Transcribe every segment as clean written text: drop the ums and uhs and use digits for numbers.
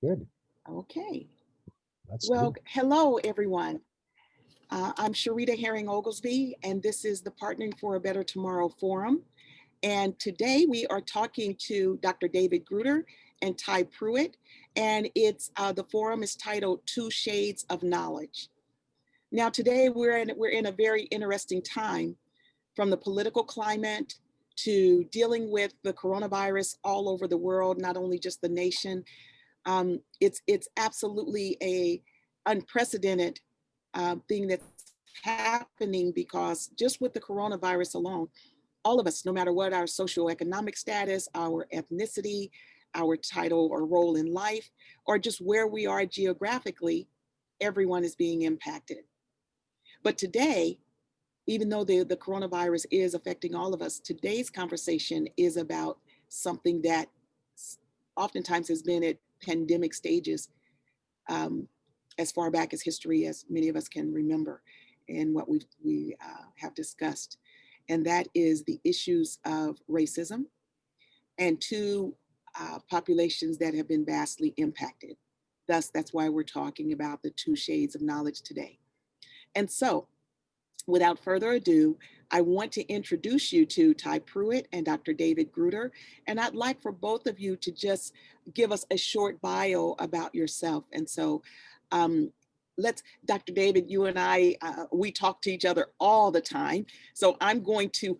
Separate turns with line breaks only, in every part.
Good.
Okay.
Let's do
Well,
it.
hello, everyone. I'm Sherita Herring Oglesby, and this is the Partnering for a Better Tomorrow Forum. And today we are talking to Dr. David Gruder and Ty Pruitt, and the forum is titled Two Shades of Knowledge. Now, today we're in a very interesting time, from the political climate to dealing with the coronavirus all over the world, not only just the nation. It's absolutely a unprecedented thing that's happening, because just with the coronavirus alone, all of us, no matter what our socioeconomic status, our ethnicity, our title or role in life, or just where we are geographically, everyone is being impacted. But today, even though the coronavirus is affecting all of us, today's conversation is about something that oftentimes has been at pandemic stages, um, as far back as history as many of us can remember, and what we have discussed, and that is the issues of racism and two populations that have been vastly impacted. Thus, that's why we're talking about the two shades of knowledge today. And so, without further ado, I want to introduce you to Ty Pruitt and Dr. David Gruder. And I'd like for both of you to just give us a short bio about yourself. And so um, Dr. David, you and we talk to each other all the time. So I'm going to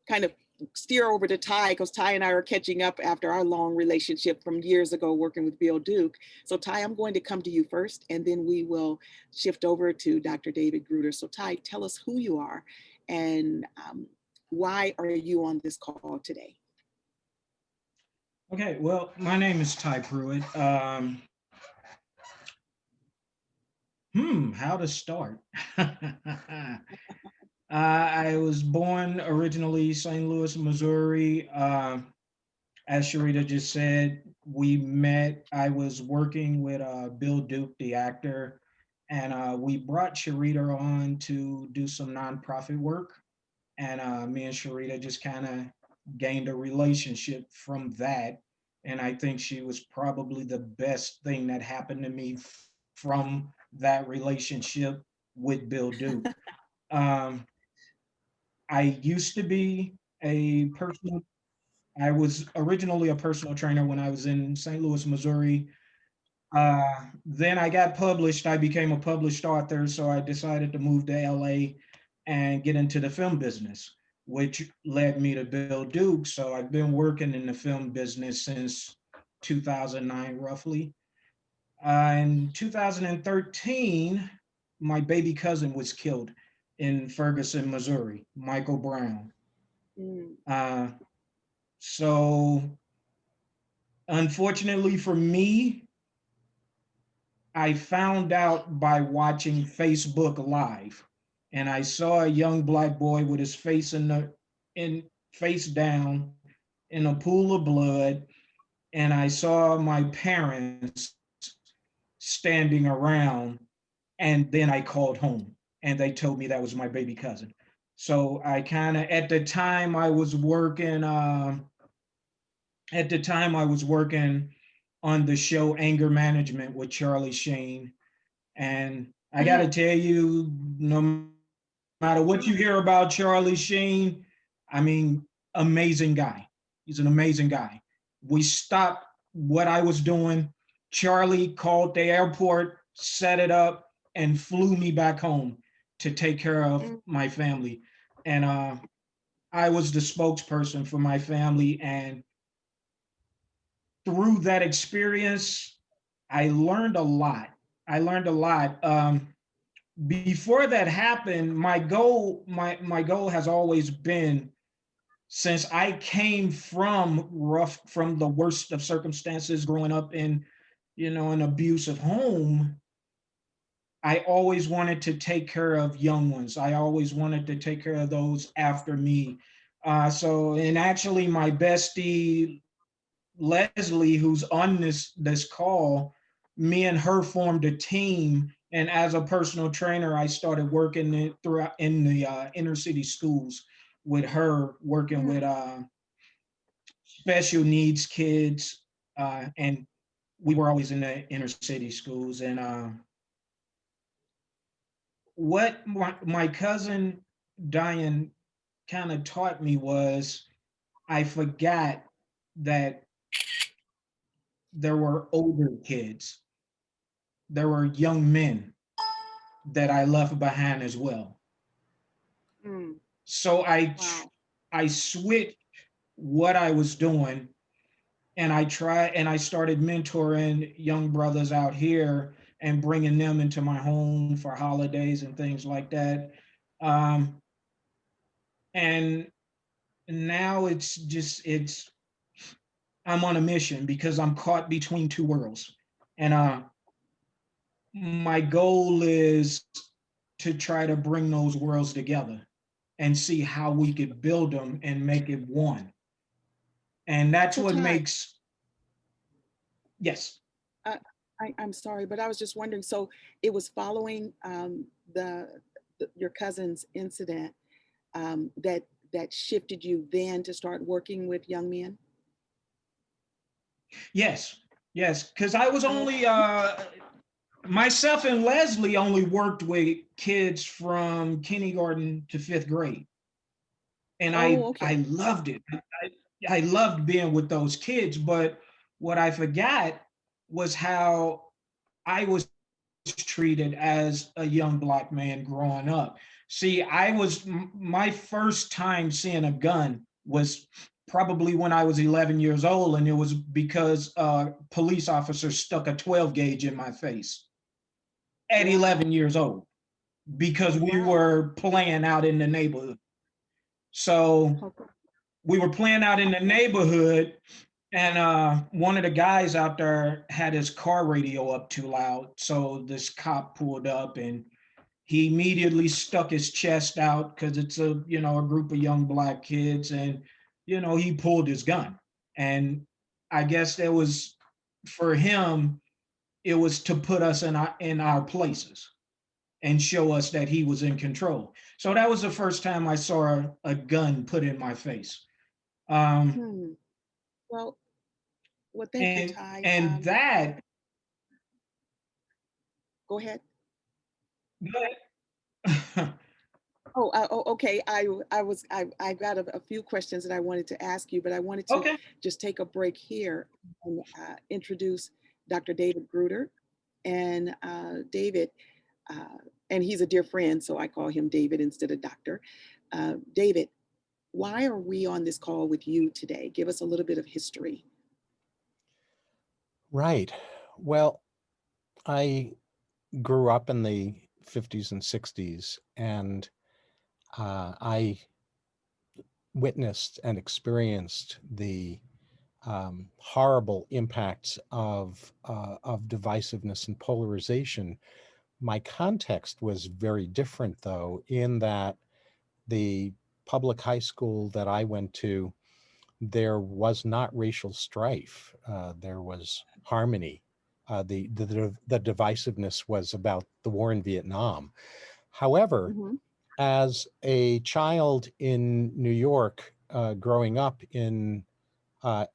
kind of steer over to Ty, because Ty and I are catching up after our long relationship from years ago working with Bill Duke. So Ty, I'm going to come to you first, and then we will shift over to Dr. David Gruder. So Ty, tell us who you are, and why are you on this call today?
Okay, well, my name is Ty Pruitt. How to start? I was born originally St. Louis, Missouri. As Sharita just said, we met. I was working with Bill Duke, the actor, and we brought Sharita on to do some nonprofit work. And me and Sharita just kind of gained a relationship from that. And I think she was probably the best thing that happened to me from that relationship with Bill Duke. Um, I used to be a personal, I was originally a personal trainer when I was in St. Louis, Missouri. Then I got published. I became a published author, so I decided to move to LA and get into the film business, which led me to Bill Duke. So I've been working in the film business since 2009, roughly. In 2013, my baby cousin was killed in Ferguson, Missouri, Michael Brown.
Mm,
Uh, so, unfortunately for me, I found out by watching Facebook Live, and I saw a young black boy with his in face down in a pool of blood, and I saw my parents standing around, and then I called home, and they told me that was my baby cousin. So I kind of at the time I was working on the show Anger Management with Charlie Sheen. And I got to
mm,
tell you, no matter what you hear about Charlie Sheen, I mean, amazing guy. He's an amazing guy. We stopped what I was doing. Charlie called the airport, set it up, and flew me back home to take care of
mm,
my family. And I was the spokesperson for my family. And through that experience, I learned a lot. I learned a lot. Before that happened, my goal has always been, since I came from the worst of circumstances, growing up in, an abusive home, I always wanted to take care of young ones. I always wanted to take care of those after me. And actually, my bestie Leslie, who's on this call, me and her formed a team. And as a personal trainer, I started working throughout in the inner city schools with her, working with
mm,
special needs kids, and we were always in the inner city schools. And what my cousin Diane kind of taught me was I forgot that there were older kids, there were young men that I left behind as well.
Mm,
So
wow.
I switched what I was doing, and I started mentoring young brothers out here and bringing them into my home for holidays and things like that. Um, and now it's I'm on a mission because I'm caught between two worlds, and my goal is to try to bring those worlds together and see how we could build them and make it one. And that's
So
what
Ty,
makes, yes.
uh, I'm sorry, but I was just wondering. So it was following your cousin's incident that shifted you then to start working with young men.
Yes, yes, because I was
Oh,
only myself and Leslie only worked with kids from kindergarten to fifth grade, and
oh,
I
okay.
loved it. I loved being with those kids, but what I forgot was how I was treated as a young black man growing up. See, my first time seeing a gun was probably when I was 11 years old, and it was because a police officer stuck a 12 gauge in my face at
Wow.
11 years old because we
Wow.
were playing out in the neighborhood. So
Okay.
we were playing out in the neighborhood, and one of the guys out there had his car radio up too loud. So this cop pulled up, and he immediately stuck his chest out because it's a group of young black kids, and he pulled his gun. And I guess that was, for him, it was to put us in our places and show us that he was in control. So that was the first time I saw a gun put in my face. Um,
Hmm. Well, well, thank you,
and
Ty.
and that
Go ahead.
that
Oh, okay. I got a few questions that I wanted to ask you, but I wanted to
okay.
just take a break here and introduce Dr. David Gruder. And David, uh, and he's a dear friend, so I call him David instead of Doctor. David, why are we on this call with you today? Give us a little bit of history.
Right. Well, I grew up in the 50s and 60s, and I witnessed and experienced the horrible impacts of divisiveness and polarization. My context was very different, though, in that the public high school that I went to, there was not racial strife. There was harmony. The divisiveness was about the war in Vietnam. However,
Hmm.
as a child in New York, growing up in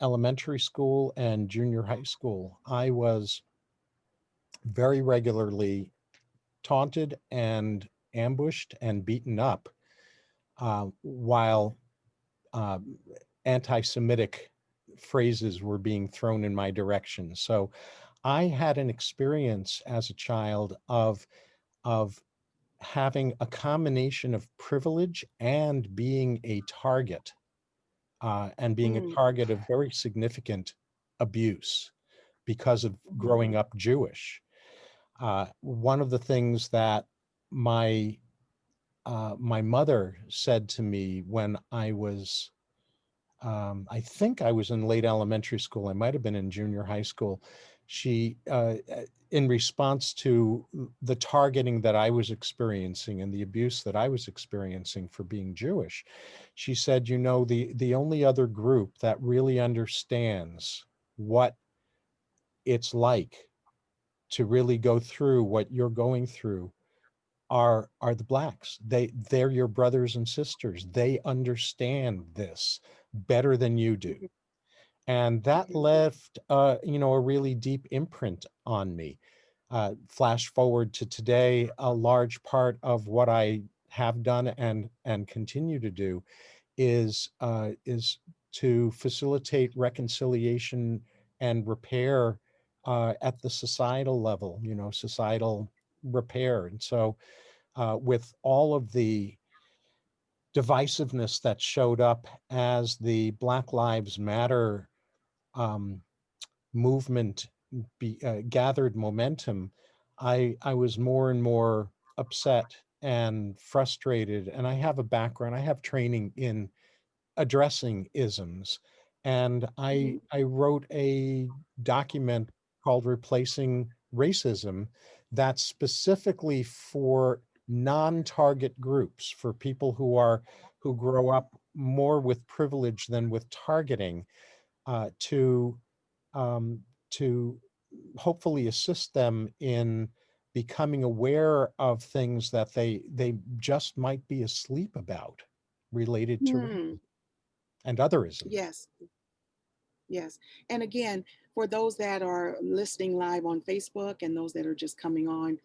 elementary school and junior high school, I was very regularly taunted and ambushed and beaten up while uh, anti-Semitic phrases were being thrown in my direction. So I had an experience as a child of having a combination of privilege and being a target, and being a
Mm,
target of very significant abuse because of
mhm,
growing up Jewish. One of the things that my my mother said to me when I think I was in late elementary school. I might have been in junior high school. She, in response to the targeting that I was experiencing and the abuse that I was experiencing for being Jewish, she said, "You know, the only other group that really understands what it's like to really go through what you're going through are the blacks. They're your brothers and sisters. They understand this better than you do."
mhm,
And that
Mhm.
left, a really deep imprint on me. Flash forward to today, a large part of what I have done and continue to do is to facilitate reconciliation and repair at the societal level, societal repair. And so, with all of the divisiveness that showed up as the Black Lives Matter um, movement gathered momentum, I was more and more upset and frustrated. And I have a background, I have training in addressing isms. And I
Mhm.
I wrote a document called Replacing Racism that's specifically for non-target groups, for people who grow up more with privilege than with targeting, uh, to um, to hopefully assist them in becoming aware of things that they just might be asleep about related to
Hmm.
and otherism.
Yes, yes. And again, for those that are listening live on Facebook and those that are just coming on,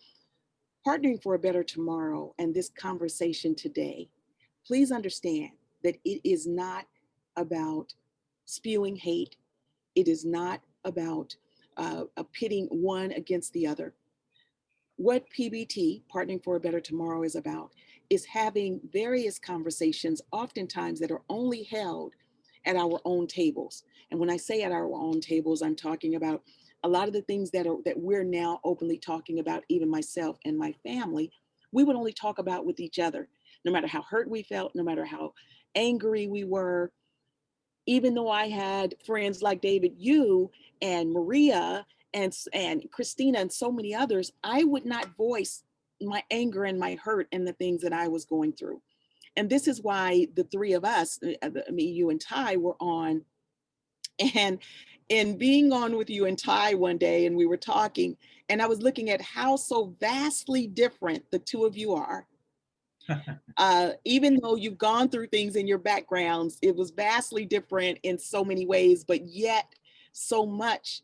Partnering for a Better Tomorrow and this conversation today, please understand that it is not about spewing hate. It is not about pitting one against the other. What PBT, Partnering for a Better Tomorrow, is about is having various conversations, oftentimes that are only held at our own tables. And when I say at our own tables, I'm talking about a lot of the things that we're now openly talking about, even myself and my family, we would only talk about with each other, no matter how hurt we felt, no matter how angry we were, even though I had friends like David, you and Maria and Christina and so many others, I would not voice my anger and my hurt and the things that I was going through. And this is why the three of us, me, you, and Ty, were on. And in being on with you and Ty one day, and we were talking, and I was looking at how so vastly different the two of you are, even though you've gone through things in your backgrounds, it was vastly different in so many ways, but yet so much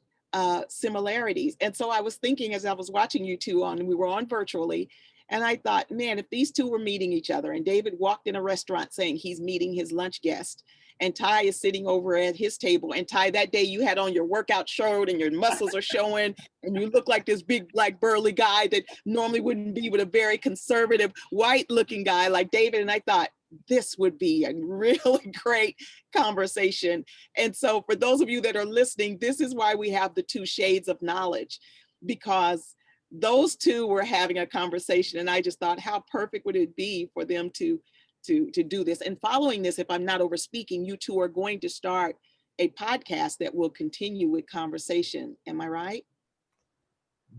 similarities. And so I was thinking as I was watching you two on, and we were on virtually, and I thought, man, if these two were meeting each other, and David walked in a restaurant saying he's meeting his lunch guest, and Ty is sitting over at his table, and Ty, that day you had on your workout shirt and your muscles are showing, and you look like this big, like burly guy that normally wouldn't be with a very conservative, white looking guy like David. And I thought, this would be a really great conversation. And so, for those of you that are listening, this is why we have the two shades of knowledge, because those two were having a conversation. And I just thought, how perfect would it be for them to do this? And following this, if I'm not over speaking, you two are going to start a podcast that will continue with conversation. Am I right?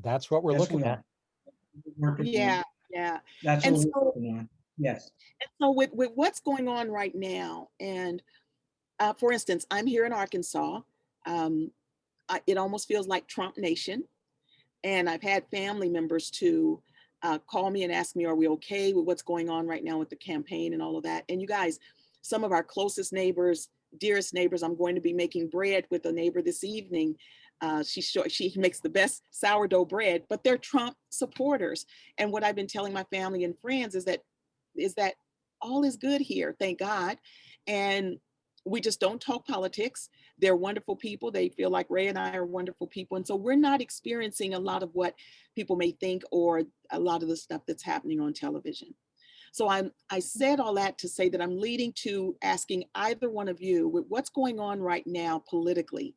That's what we're
Yes,
looking
we
at.
are. Working
Yeah,
on.
yeah.
That's what
And
we're
so,
working on. Yes.
with what's going on right now, and for instance, I'm here in Arkansas. Um, it almost feels like Trump Nation. And I've had family members to call me and ask me, are we okay with what's going on right now with the campaign and all of that? And you guys, some of our closest neighbors, dearest neighbors, I'm going to be making bread with a neighbor this evening. She makes the best sourdough bread, but they're Trump supporters. And what I've been telling my family and friends is that all is good here, thank God. And we just don't talk politics. They're wonderful people. They feel like Ray and I are wonderful people. And so we're not experiencing a lot of what people may think or a lot of the stuff that's happening on television. So I said all that to say that I'm leading to asking either one of you, with what's going on right now politically,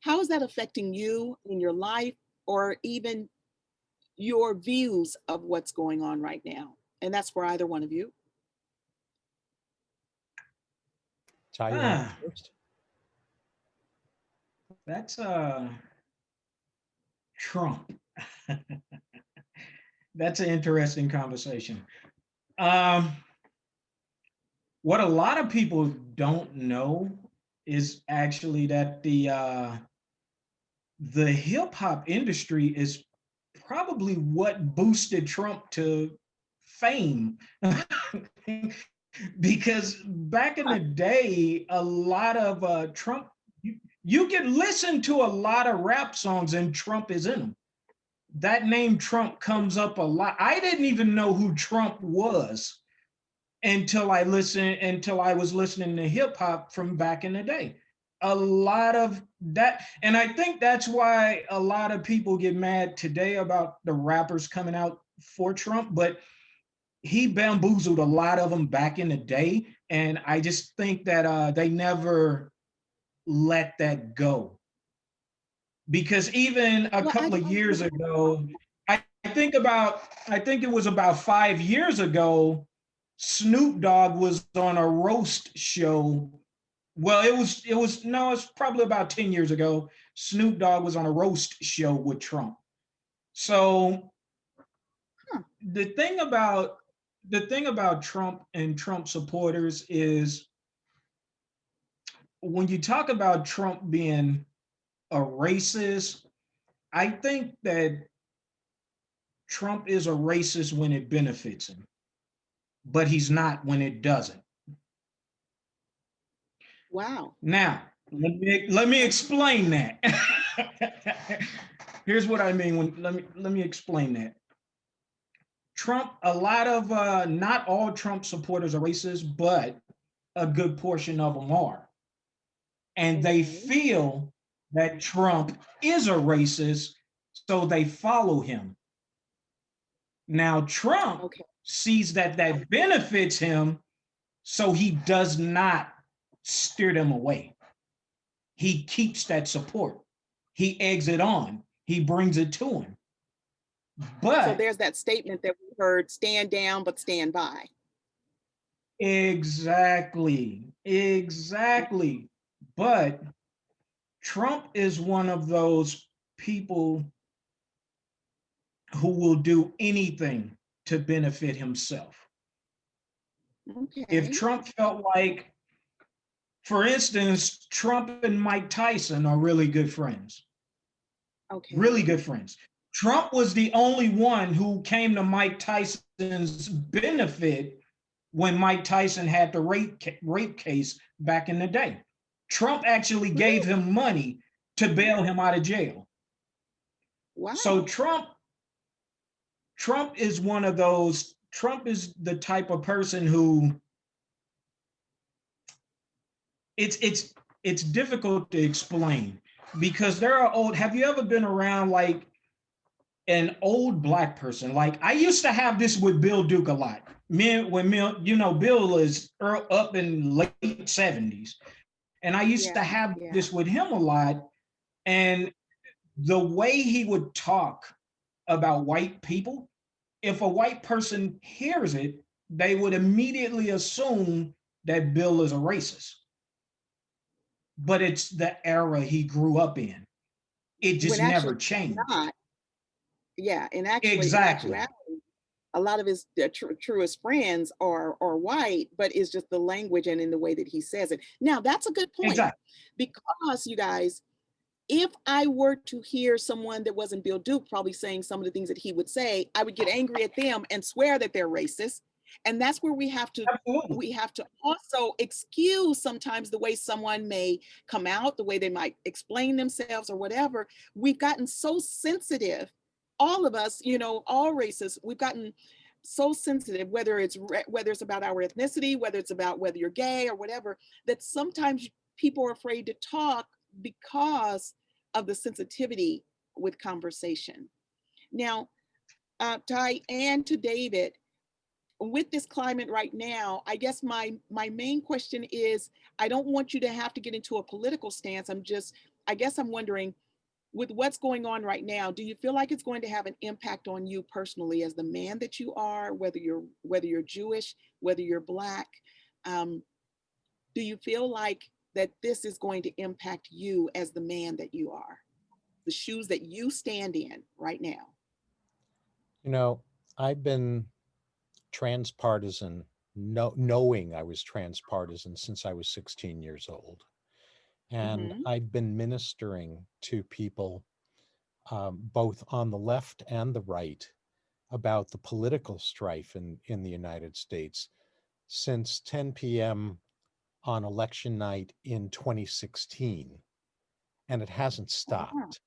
how is that affecting you in your life, or even your views of what's going on right now? And that's for either one of you.
Ty, you want to
Ah,
go first?
that's Trump. That's an interesting conversation. Um, what a lot of people don't know is actually that the hip hop industry is probably what boosted Trump to fame. Because back in the day, a lot of Trump You can listen to a lot of rap songs and Trump is in them. That name Trump comes up a lot. I didn't even know who Trump was until I was listening to hip hop from back in the day. A lot of that, and I think that's why a lot of people get mad today about the rappers coming out for Trump, but he bamboozled a lot of them back in the day, and I just think that they never let that go, because even a
Well,
couple of years ago, I think it was about 5 years ago, Snoop Dogg was on a roast show. Well, it was no, it's probably about 10 years ago. Snoop Dogg was on a roast show with Trump. So
huh,
the thing about Trump and Trump supporters is, when you talk about Trump being a racist, I think that Trump is a racist when it benefits him, but he's not when it doesn't.
wow.
Now, let me explain that. Here's what I mean when let me explain that. Trump, a lot of not all Trump supporters are racist, but a good portion of them are. And they
Okay.
feel that Trump is a racist, so they follow him. Now, Trump
Okay.
sees that that benefits him, so he does not steer them away. He keeps that support. He eggs it on. He brings it to him.
So
But
there's that statement that we heard, stand down, but stand by.
exactly, exactly. But Trump is one of those people who will do anything to benefit himself. If
Okay.
Trump felt like, for instance, Trump and Mike Tyson are really good friends, really
Okay.
good friends. Trump was the only one who came to Mike Tyson's benefit when Mike Tyson had the rape case back in the day. Trump actually gave
Really?
him money to bail him out of jail. So
Wow.
Trump is one of those. Trump is the type of person who, it's difficult to explain, because there are old. Have you ever been around like an old black person? Like, I used to have this with Bill Duke a lot. Bill is up in late 70s, and I used to
Yeah.
have
Yeah.
this with him a lot. And the way he would talk about white people, if a white person hears it, they would immediately assume that Bill is a racist. But it's the era he grew up in. It
When
just
actually
never changed.
not. Yeah. And actually, in
Exactly.
actuality, a lot of his truest friends are white, but it's just the language and in the way that he says it. Now, that's a good point,
Exactly.
because you guys, if I were to hear someone that wasn't Bill Duke probably saying some of the things that he would say, I would get angry at them and swear that they're racist. And that's where
Absolutely.
we have to also excuse sometimes the way someone may come out, the way they might explain themselves or whatever. We've gotten so sensitive, all of us, all races, we've gotten so sensitive, whether it's about our ethnicity, whether it's about whether you're gay or whatever, that sometimes people are afraid to talk because of the sensitivity with conversation. Now, Ty, and to David, with this climate right now, I guess my main question is, I don't want you to have to get into a political stance. I guess I'm wondering, with what's going on right now, do you feel like it's going to have an impact on you personally as the man that you are, whether you're Jewish, whether you're Black? Um, do you feel like that this is going to impact you as the man that you are, the shoes that you stand in right now?
You know, I've been transpartisan, knowing I was transpartisan since I was 16 years old. And
Mm-hmm.
I've been ministering to people, both on the left and the right, about the political strife in the United States since 10 p.m. on election night in 2016. and it hasn't
Ah,
stopped.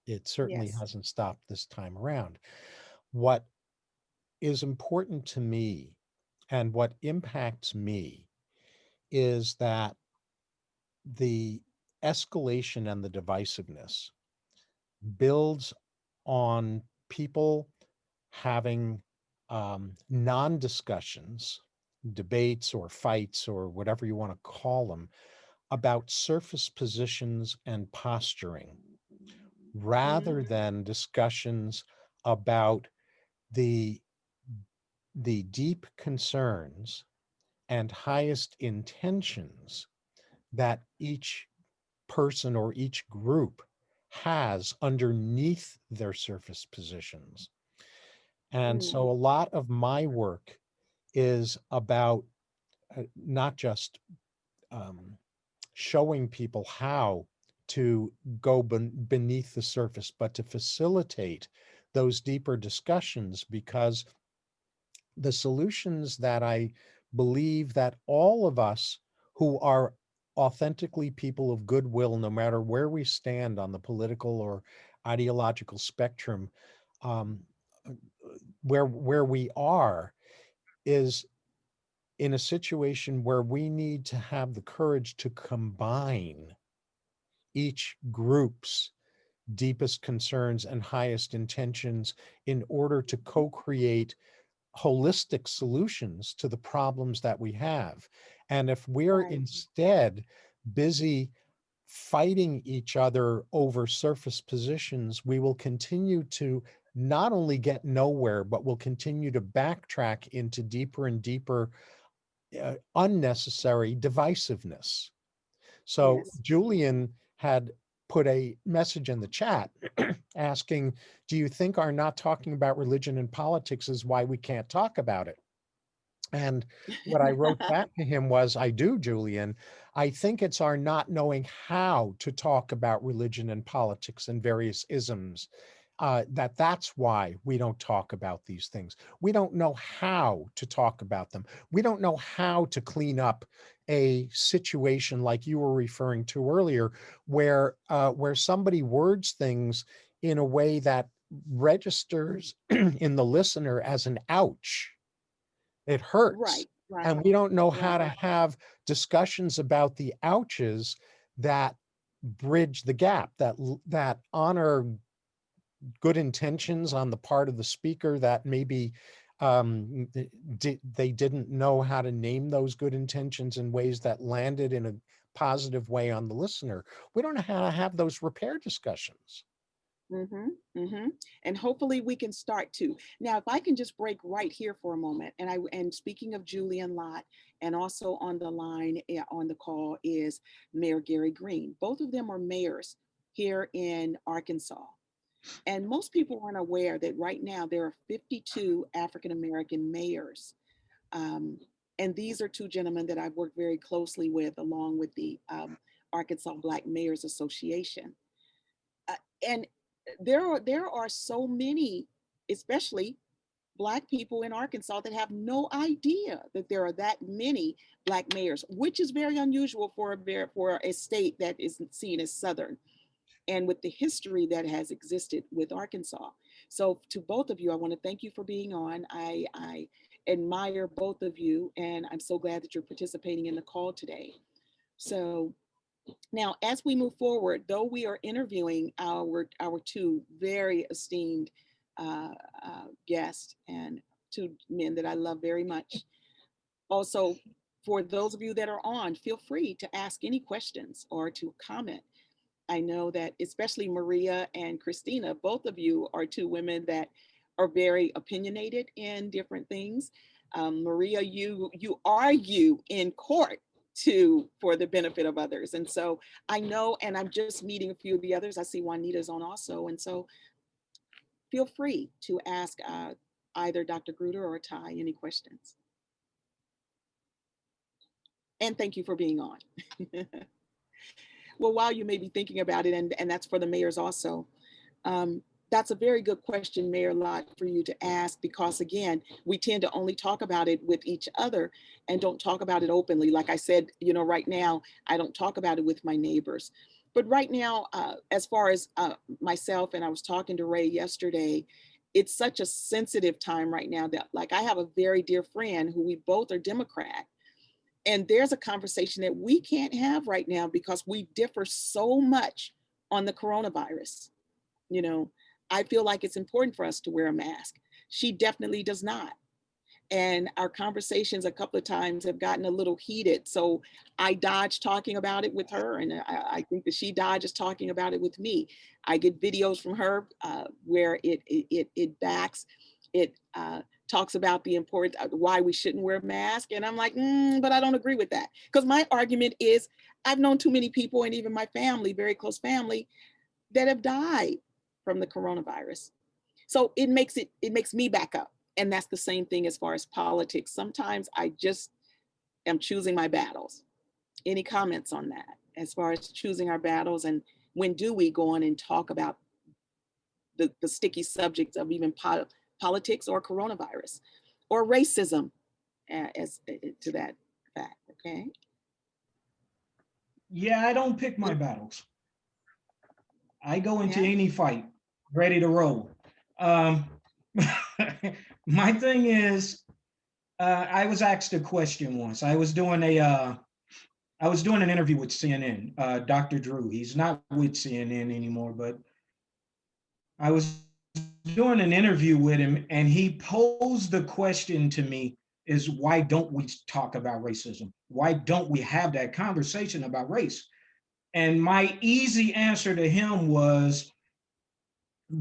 It certainly
yes.
hasn't stopped this time around. What is important to me and what impacts me is that the escalation and the divisiveness builds on people having non-discussions, debates or fights or whatever you want to call them, about surface positions and posturing,
Mhm.
rather than discussions about the deep concerns and highest intentions that each person or each group has underneath their surface positions. And
Mm.
so a lot of my work is about not just um, showing people how to go beneath the surface, but to facilitate those deeper discussions, because the solutions that I believe that all of us who are authentically people of goodwill, no matter where we stand on the political or ideological spectrum, um, where we are, is in a situation where we need to have the courage to combine each group's deepest concerns and highest intentions in order to co-create holistic solutions to the problems that we have. And if we're
Right.
instead busy fighting each other over surface positions, we will continue to not only get nowhere, but will continue to backtrack into deeper and deeper unnecessary divisiveness. So
Yes.
Julian had put a message in the chat asking, do you think our not talking about religion and politics is why we can't talk about it? And what I wrote back to him was, I do, Julian. I think it's our not knowing how to talk about religion and politics and various isms. That's why we don't talk about these things. We don't know how to talk about them. We don't know how to clean up a situation like you were referring to earlier, where somebody words things in a way that registers in the listener as an ouch. It hurts.
Right. Right.
And we don't know how to
Right.
have discussions about the ouches that bridge the gap, that honor good intentions on the part of the speaker, that maybe they didn't know how to name those good intentions in ways that landed in a positive way on the listener. We don't know how to have those repair discussions.
Mm-hmm. Mm-hmm. And hopefully we can start to. Now, if I can just break right here for a moment, and speaking of Julian Lott, and also on the line on the call is Mayor Gary Green. Both of them are mayors here in Arkansas. And most people aren't aware that right now there are 52 African American mayors. Um, and these are two gentlemen that I've worked very closely with, along with the Arkansas Black Mayors Association. Uh, and there are so many, especially Black people in Arkansas, that have no idea that there are that many Black mayors, which is very unusual for a state that is seen as Southern, and with the history that has existed with Arkansas. So to both of you, I want to thank you for being on. I admire both of you, and I'm so glad that you're participating in the call today. So now, as we move forward, though we are interviewing our two very esteemed uh, guests, and two men that I love very much. Also, for those of you that are on, feel free to ask any questions or to comment. I know that especially Maria and Christina, both of you are two women that are very opinionated in different things. Maria, you argue in court to for the benefit of others, and so I know. And I'm just meeting a few of the others. I see Juanita's on also, and so feel free to ask either Dr. Gruder or Ty any questions. And thank you for being on. Well, while you may be thinking about it, and that's for the mayors also. Um, that's a very good question, Mayor Lott, for you to ask, because again, we tend to only talk about it with each other and don't talk about it openly. Like I said, right now, I don't talk about it with my neighbors. But right now, as far as myself, and I was talking to Ray yesterday, it's such a sensitive time right now that, like, I have a very dear friend who we both are Democrat, and there's a conversation that we can't have right now because we differ so much on the coronavirus. You know, I feel like it's important for us to wear a mask. She definitely does not. And our conversations a couple of times have gotten a little heated. So I dodge talking about it with her, and I think that she dodges talking about it with me. I get videos from her where it backs, it talks about the importance of why we shouldn't wear a mask, and I'm like, but I don't agree with that, because my argument is I've known too many people, and even my family, very close family, that have died from the coronavirus. So it makes me back up. And that's the same thing as far as politics. Sometimes I just am choosing my battles. Any comments on that as far as choosing our battles, and when do we go on and talk about the sticky subjects of even politics or coronavirus or racism as to that fact, okay?
Yeah, I don't pick my battles. I go into
Yeah.
any fight ready to roll. Um, my thing is, I was asked a question once. I was doing an interview with CNN, Dr. Drew. He's not with CNN anymore, but I was doing an interview with him, and he posed the question to me: is why don't we talk about racism? Why don't we have that conversation about race? And my easy answer to him was,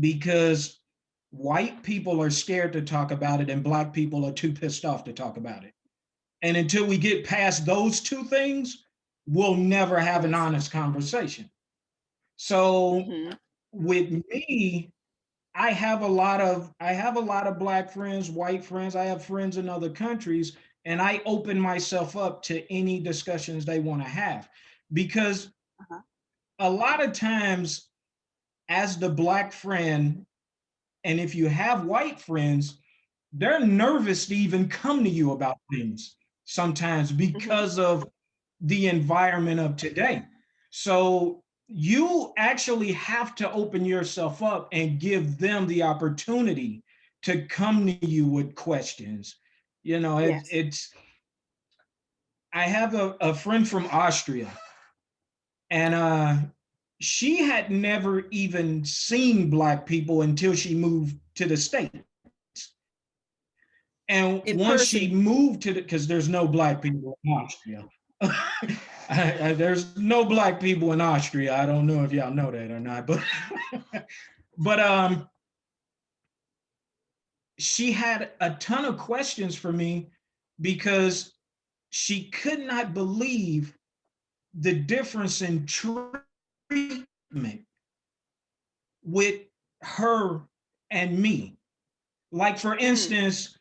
because white people are scared to talk about it and black people are too pissed off to talk about it. And until we get past those two things, we'll never have an honest conversation. So with me, I have a lot of black friends, white friends, I have friends in other countries, and I open myself up to any discussions they want to have, because a lot of times, as the black friend, and if you have white friends, they're nervous to even come to you about things sometimes because of the environment of today. So you actually have to open yourself up and give them the opportunity to come to you with questions. You know, it's I have a friend from Austria, and she had never even seen black people until she moved to the States. And once she moved to because there's no black people in Austria. There's no black people in Austria. I don't know if y'all know that or not, but but she had a ton of questions for me because she could not believe the difference in treatment with her and me. Like, for instance,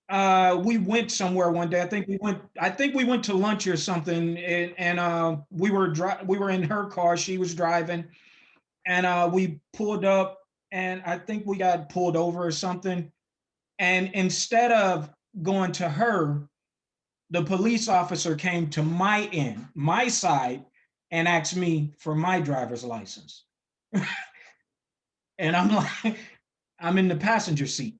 we went somewhere one day. I think we went to lunch or something, and we were in her car. She was driving, and we pulled up, and I think we got pulled over or something. And instead of going to her, the police officer came to my side, and asked me for my driver's license. And I'm like, I'm in the passenger seat.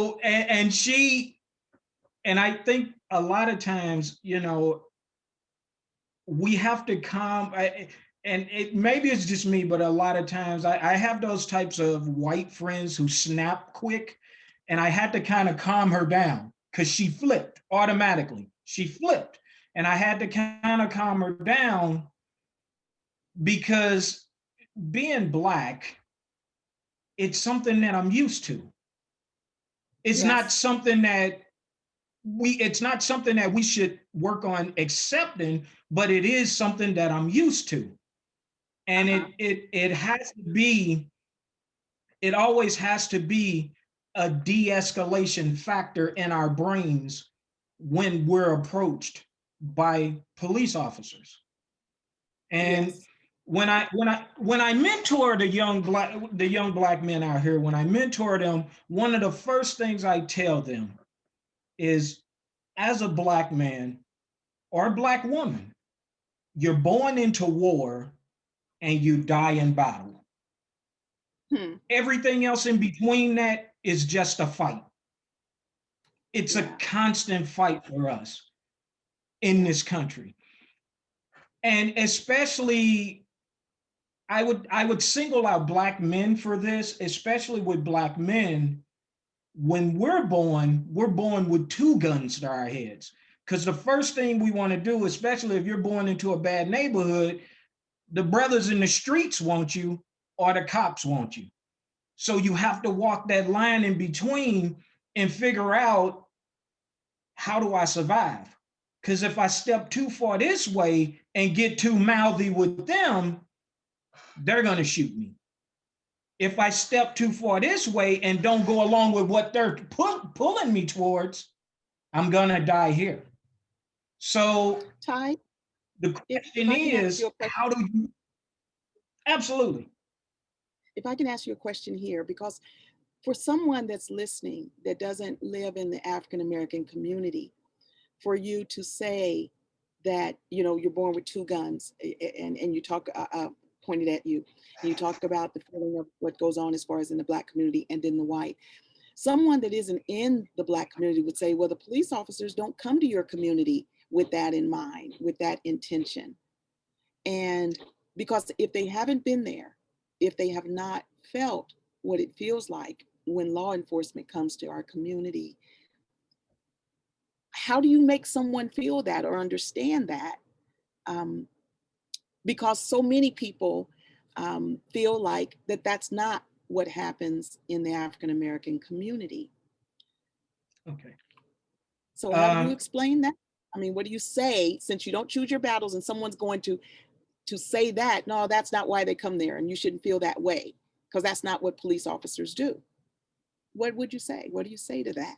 And she, and I think a lot of times, you know, we have to and maybe it's just me, but a lot of times I have those types of white friends who snap quick, and I had to kind of calm her down because she flipped automatically. She flipped, and I had to kind of calm her down because being black, it's something that I'm used to. It's not something that we should work on accepting, but it is something that I'm used to. And it has to be, it always has to be a de-escalation factor in our brains when we're approached by police officers. And when I mentor the young black men out here, when I mentor them, one of the first things I tell them is, as a black man, or a Black woman, you're born into war and you die in battle.
Hmm.
Everything else in between that is just a fight. It's a
Yeah.
constant fight for us in this country. And especially I would single out Black men for this, especially with Black men. When we're born with two guns to our heads. Because the first thing we want to do, especially if you're born into a bad neighborhood, the brothers in the streets want you or the cops want you. So you have to walk that line in between and figure out, how do I survive? Because if I step too far this way and get too mouthy with them, they're going to shoot me. If I step too far this way and don't go along with what they're pulling me towards, I'm going to die here. So
Ty,
the
if
question
I can ask you
is,
a question,
how do you? Absolutely.
if I can ask you a question here, because for someone that's listening that doesn't live in the African American community, for you to say that, you know, you're born with two guns, and you talk pointed at you, and you talk about the feeling of what goes on as far as in the Black community and in the white. Someone that isn't in the Black community would say, well, the police officers don't come to your community with that in mind, with that intention. And because if they haven't been there, if they have not felt what it feels like when law enforcement comes to our community, how do you make someone feel that or understand that? Um, because so many people feel like that that's not what happens in the African American community.
Okay.
So how do you
Um,
explain that? I mean, what do you say since you don't choose your battles and someone's going to say that, no, that's not why they come there and you shouldn't feel that way because that's not what police officers do. What would you say? What do you say to that?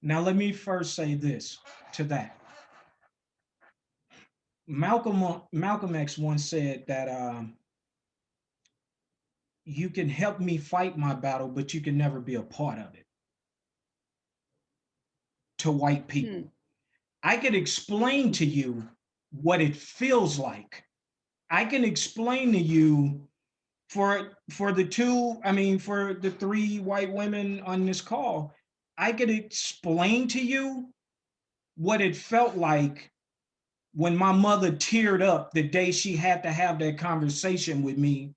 Now, let me first say this to that. Malcolm X once said that, you can help me fight my battle, but you can never be a part of it. To white
Hmm.
people, I can explain to you what it feels like. I can explain to you, for the two, I mean, for the three white women on this call, I could explain to you what it felt like when my mother teared up the day she had to have that conversation with me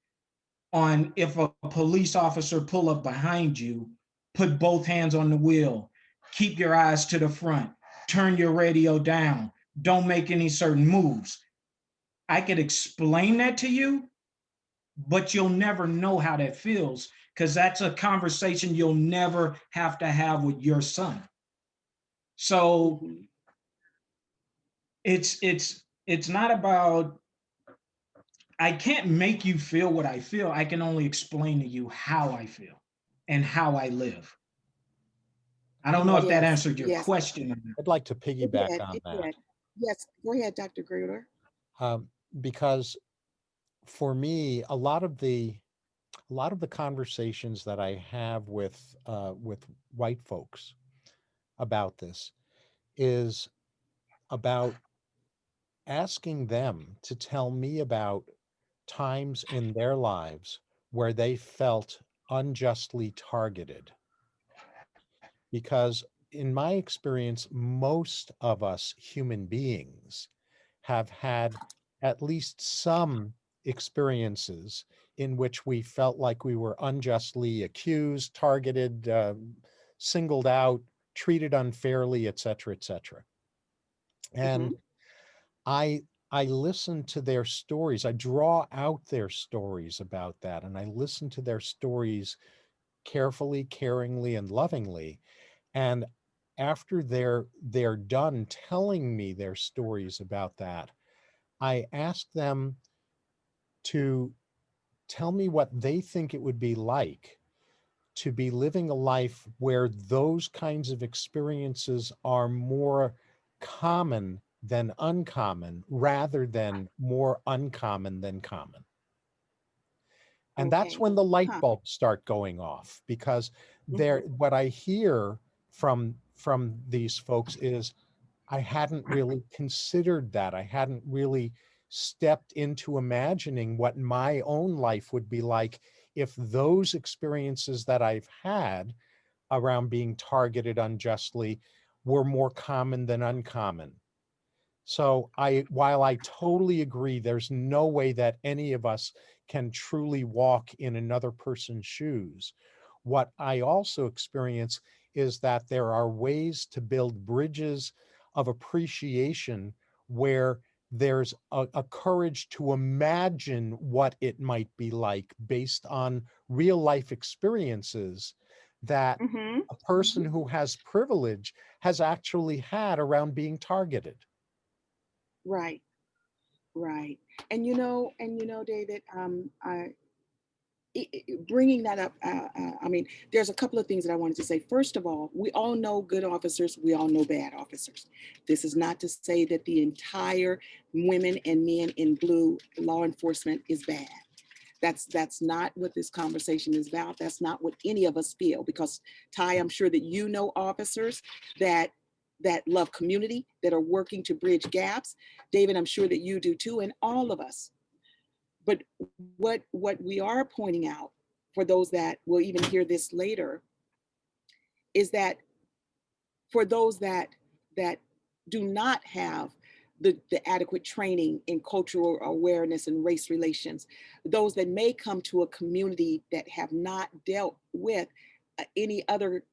on, if a police officer pull up behind you, put both hands on the wheel, keep your eyes to the front, turn your radio down, don't make any certain moves. I could explain that to you, but you'll never know how that feels, because that's a conversation you'll never have to have with your son. So
Mm-hmm.
it's not about, I can't make you feel what I feel. I can only explain to you how I feel and how I live. I don't
I'd
know if
like
that
Yes,
answered your
yes,
question or not.
I'd like to
it
piggyback
did.
on
It
that,
did. Yes, go ahead, Dr. Gruder.
because for me, a lot of the conversations that I have with white folks about this is about asking them to tell me about times in their lives where they felt unjustly targeted. Because in my experience, most of us human beings have had at least some experiences in which we felt like we were unjustly accused, targeted, singled out, treated unfairly, et cetera, et cetera.
Mm-hmm.
And I I listen to their stories. I draw out their stories about that, and I listen to their stories carefully, caringly, and lovingly. And after they're done telling me their stories about that, I ask them to tell me what they think it would be like to be living a life where those kinds of experiences are more common than uncommon rather than more uncommon than common. And that's
Okay.
when the light
Huh.
bulbs start going off, because
Mm-hmm.
what I hear from these folks is, I hadn't really considered that. I hadn't really stepped into imagining what my own life would be like if those experiences that I've had around being targeted unjustly were more common than uncommon. So while I totally agree, there's no way that any of us can truly walk in another person's shoes. What I also experience is that there are ways to build bridges of appreciation where there's a courage to imagine what it might be like based on real life experiences that
Mm-hmm.
a person who has privilege has actually had around being targeted.
Right, right. And you know, David, bringing that up, I mean, there's a couple of things that I wanted to say. First of all, we all know good officers, we all know bad officers. This is not to say that the entire women and men in blue law enforcement is bad. That's not what this conversation is about. That's not what any of us feel. Because Ty, I'm sure that you know officers that love community, that are working to bridge gaps. David, I'm sure that you do too, and all of us. But what we are pointing out, for those that will even hear this later, is that for those that do not have the adequate training in cultural awareness and race relations, those that may come to a community that have not dealt with any other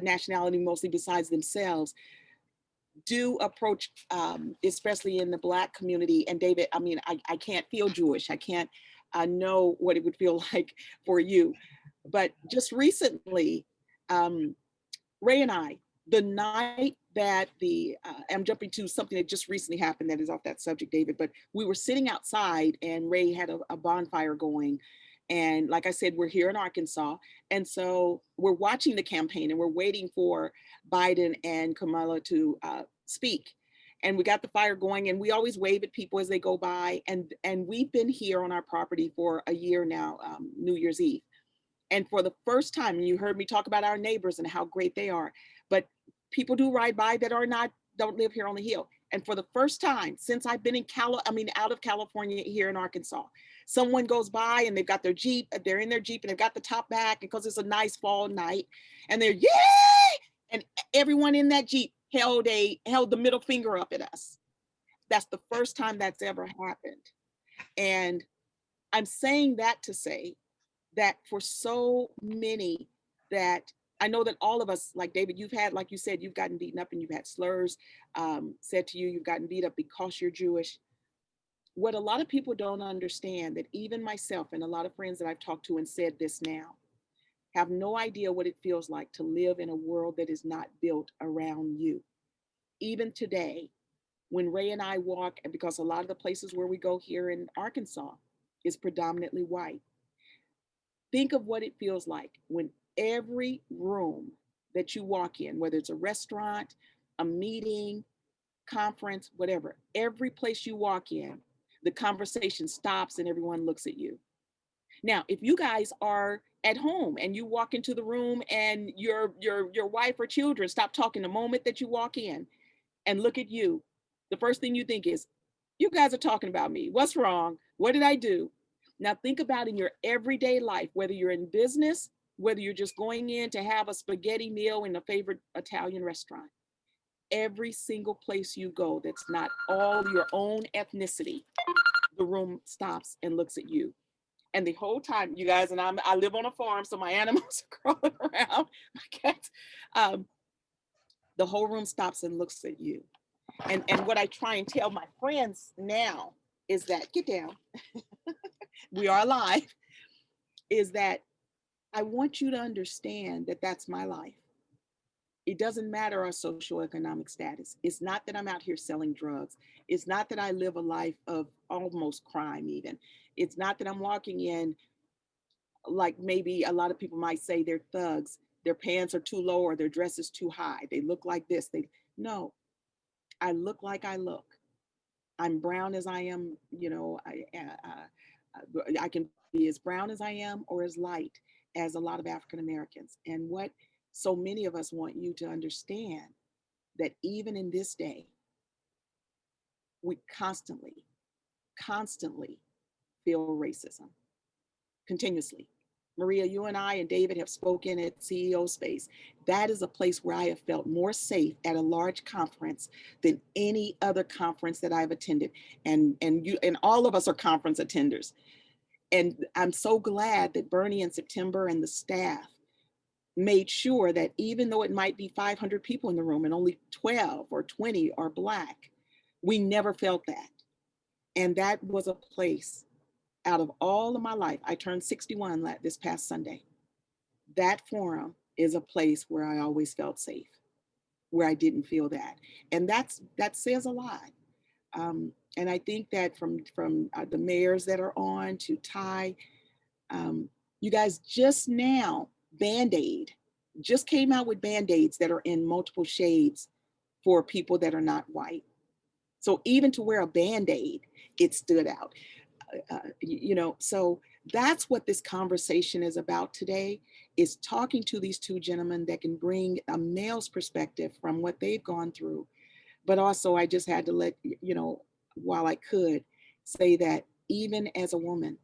nationality, mostly besides themselves, do approach, especially in the Black community. And David, I mean, I can't feel Jewish. I can't know what it would feel like for you. But just recently, um, Ray and I, the night that I'm jumping to something that just recently happened that is off that subject, David, but we were sitting outside and Ray had a bonfire going. And like I said, we're here in Arkansas. And so we're watching the campaign and we're waiting for Biden and Kamala to speak. And we got the fire going and we always wave at people as they go by. And we've been here on our property for a year now, New Year's Eve. And for the first time, you heard me talk about our neighbors and how great they are, but people do ride by that don't live here on the hill. And for the first time since I've been out of California here in Arkansas, someone goes by and they've got their Jeep, they're in their Jeep and they've got the top back because it's a nice fall night and they're, yay! And everyone in that Jeep held the middle finger up at us. That's the first time that's ever happened. And I'm saying that to say that for so many, that I know that all of us, like David, you've had, like you said, you've gotten beaten up and you've had slurs said to you, you've gotten beat up because you're Jewish. What a lot of people don't understand, that even myself and a lot of friends that I've talked to and said this now, have no idea what it feels like to live in a world that is not built around you. Even today, when Ray and I walk, and because a lot of the places where we go here in Arkansas is predominantly white, think of what it feels like when every room that you walk in, whether it's a restaurant, a meeting, conference, whatever, every place you walk in, the conversation stops and everyone looks at you. Now, if you guys are at home and you walk into the room and your wife or children stop talking the moment that you walk in and look at you, the first thing you think is, you guys are talking about me. What's wrong? What did I do? Now think about in your everyday life, whether you're in business, whether you're just going in to have a spaghetti meal in a favorite Italian restaurant. Every single place you go that's not all your own ethnicity, the room stops and looks at you. And the whole time, you guys, and I live on a farm, so my animals are crawling around, my cats. Um, the whole room stops and looks at you. And what I try and tell my friends now is that, get down, we are alive, is that I want you to understand that that's my life. It doesn't matter our socioeconomic status. It's not that I'm out here selling drugs. It's not that I live a life of almost crime even. It's not that I'm walking in like maybe a lot of people might say they're thugs. Their pants are too low or their dress is too high. They look like this. No, I look like I look. I'm brown as I am, I can be as brown as I am or as light as a lot of African Americans. And what so many of us want you to understand, that even in this day, we constantly feel racism, continuously. Maria, you and I and David have spoken at CEO Space. That is a place where I have felt more safe at a large conference than any other conference that I've attended. And you and all of us are conference attenders. And I'm so glad that Bernie in September and the staff made sure that even though it might be 500 people in the room and only 12 or 20 are Black, we never felt that. And that was a place out of all of my life. I turned 61 this past Sunday. That forum is a place where I always felt safe, where I didn't feel that. And that says a lot. And I think that from the mayors that are on to Ty, you guys just now, Band-Aid just came out with Band-Aids that are in multiple shades for people that are not white. So even to wear a Band-Aid, it stood out. So that's what this conversation is about today, is talking to these two gentlemen that can bring a male's perspective from what they've gone through. But also I just had to let, while I could, say that even as a woman,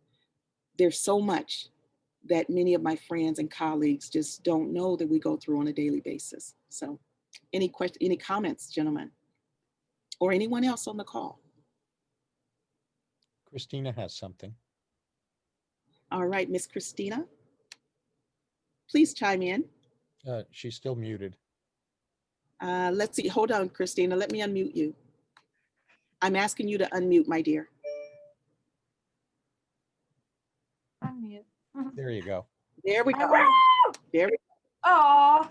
there's so much that many of my friends and colleagues just don't know that we go through on a daily basis. So any comments, gentlemen, or anyone else on the call?
Christina has something.
All right, Miss Christina, please chime in.
She's still muted.
Let's see. Hold on, Christina. Let me unmute you. I'm asking you to unmute, my dear.
Unmute.
There you go.
There we go. There we go.
Oh,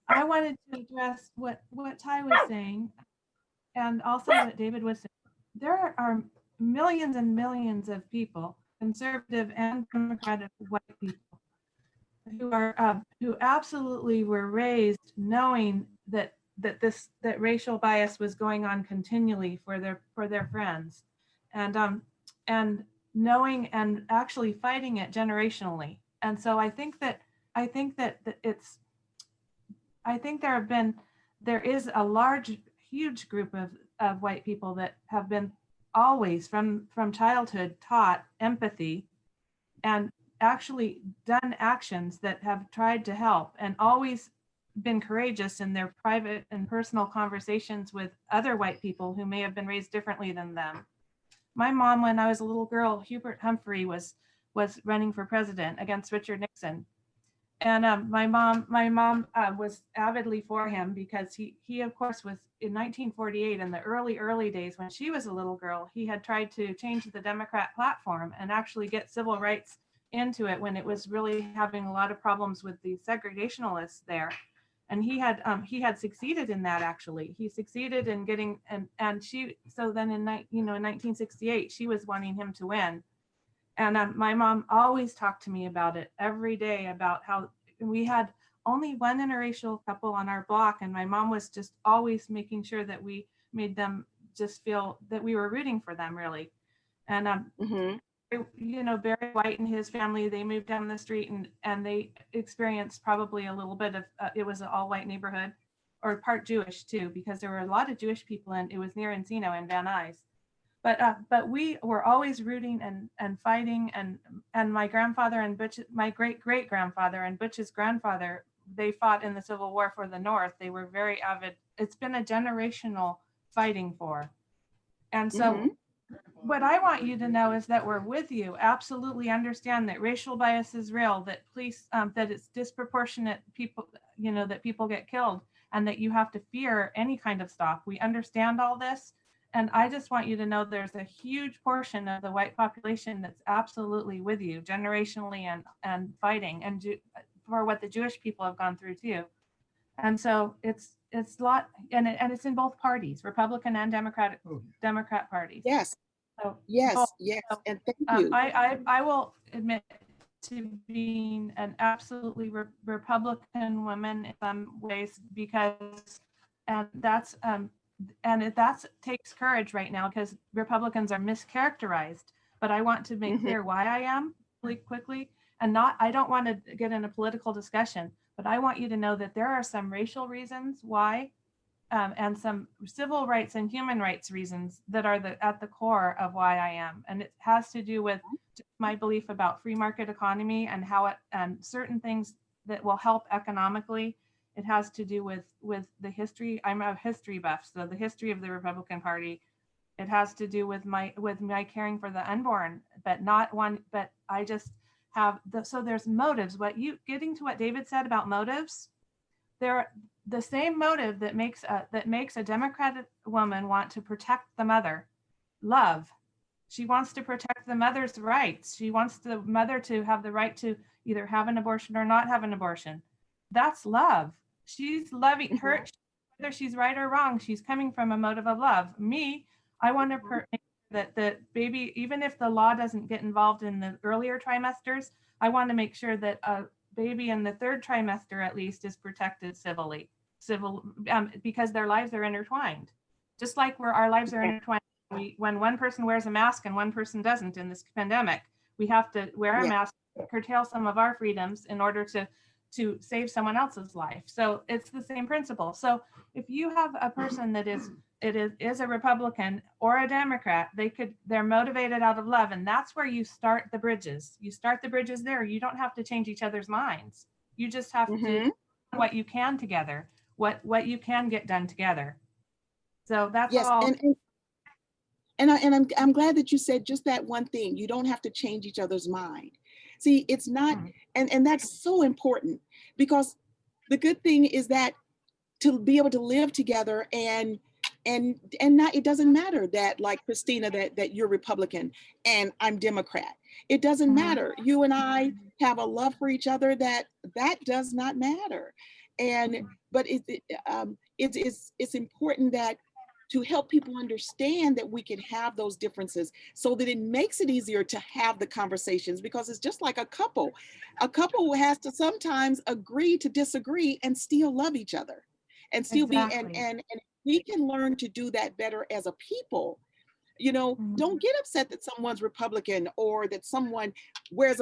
I wanted to address what Ty was saying, and also what David was saying. There are millions and millions of people, conservative and democratic white people, who absolutely were raised knowing that racial bias was going on continually for their friends, and knowing and actually fighting it generationally. And so I think that there is a large, huge group of white people that have been always from childhood taught empathy and actually done actions that have tried to help, and always been courageous in their private and personal conversations with other white people who may have been raised differently than them. My mom, when I was a little girl, Hubert Humphrey was running for president against Richard Nixon. And my mom was avidly for him because he of course was in 1948, in the early days when she was a little girl. He had tried to change the Democrat platform and actually get civil rights into it when it was really having a lot of problems with the segregationalists there. And he had succeeded in that. Actually, he succeeded in getting, and she, so then in 1968 she was wanting him to win. And my mom always talked to me about it every day, about how we had only one interracial couple on our block, and my mom was just always making sure that we made them just feel that we were rooting for them, really. And Barry White and his family, they moved down the street and they experienced probably a little bit of it was an all-white neighborhood, or part Jewish too, because there were a lot of Jewish people, and it was near Encino and Van Nuys. But we were always rooting and fighting, and my grandfather and Butch, my great grandfather and Butch's grandfather, they fought in the Civil War for the North. They were very avid. It's been a generational fighting for. And so what I want you to know is that we're with you. Absolutely understand that racial bias is real, that police, that it's disproportionate people, that people get killed, and that you have to fear any kind of stop. We understand all this. And I just want you to know there's a huge portion of the white population that's absolutely with you generationally and fighting and for what the Jewish people have gone through too. And so it's a lot, and it's in both parties, Republican and Democrat parties.
Yes.
So
yes.
both.
Yes.
So,
and thank you.
I will admit to being an absolutely Republican woman in some ways, because that takes courage right now, because Republicans are mischaracterized. But I want to make clear why I am really quickly, and I don't want to get in a political discussion, but I want you to know that there are some racial reasons why and some civil rights and human rights reasons that are at the core of why I am. And it has to do with my belief about free market economy and how it, and certain things that will help economically. It has to do with the history. I'm a history buff, so the history of the Republican Party. It has to do with my caring for the unborn, but I just have so there's motives. Getting to what David said about motives, the same motive that makes a Democratic woman want to protect the mother, love. She wants to protect the mother's rights. She wants the mother to have the right to either have an abortion or not have an abortion. That's love. She's loving her, whether she's right or wrong. She's coming from a motive of love. Me, I want to make that the baby, even if the law doesn't get involved in the earlier trimesters, I want to make sure that a baby in the third trimester at least is protected because their lives are intertwined. Just like our lives are intertwined. When one person wears a mask and one person doesn't in this pandemic, we have to wear a mask, curtail some of our freedoms in order to save someone else's life. So it's the same principle. So if you have a person that is a Republican or a Democrat, they're motivated out of love, and that's where you start the bridges. You start the bridges there. You don't have to change each other's minds. You just have to do what you can together, what you can get done together. So that's all.
And I'm glad that you said just that one thing. You don't have to change each other's mind. See, it's not, and that's so important, because the good thing is that to be able to live together and not, it doesn't matter that, like Christina, that you're Republican and I'm Democrat. It doesn't matter. You and I have a love for each other that does not matter. But it's important that to help people understand that we can have those differences, so that it makes it easier to have the conversations, because it's just like a couple. A couple has to sometimes agree to disagree and still love each other and still be, and we can learn to do that better as a people. Don't get upset that someone's Republican or that someone wears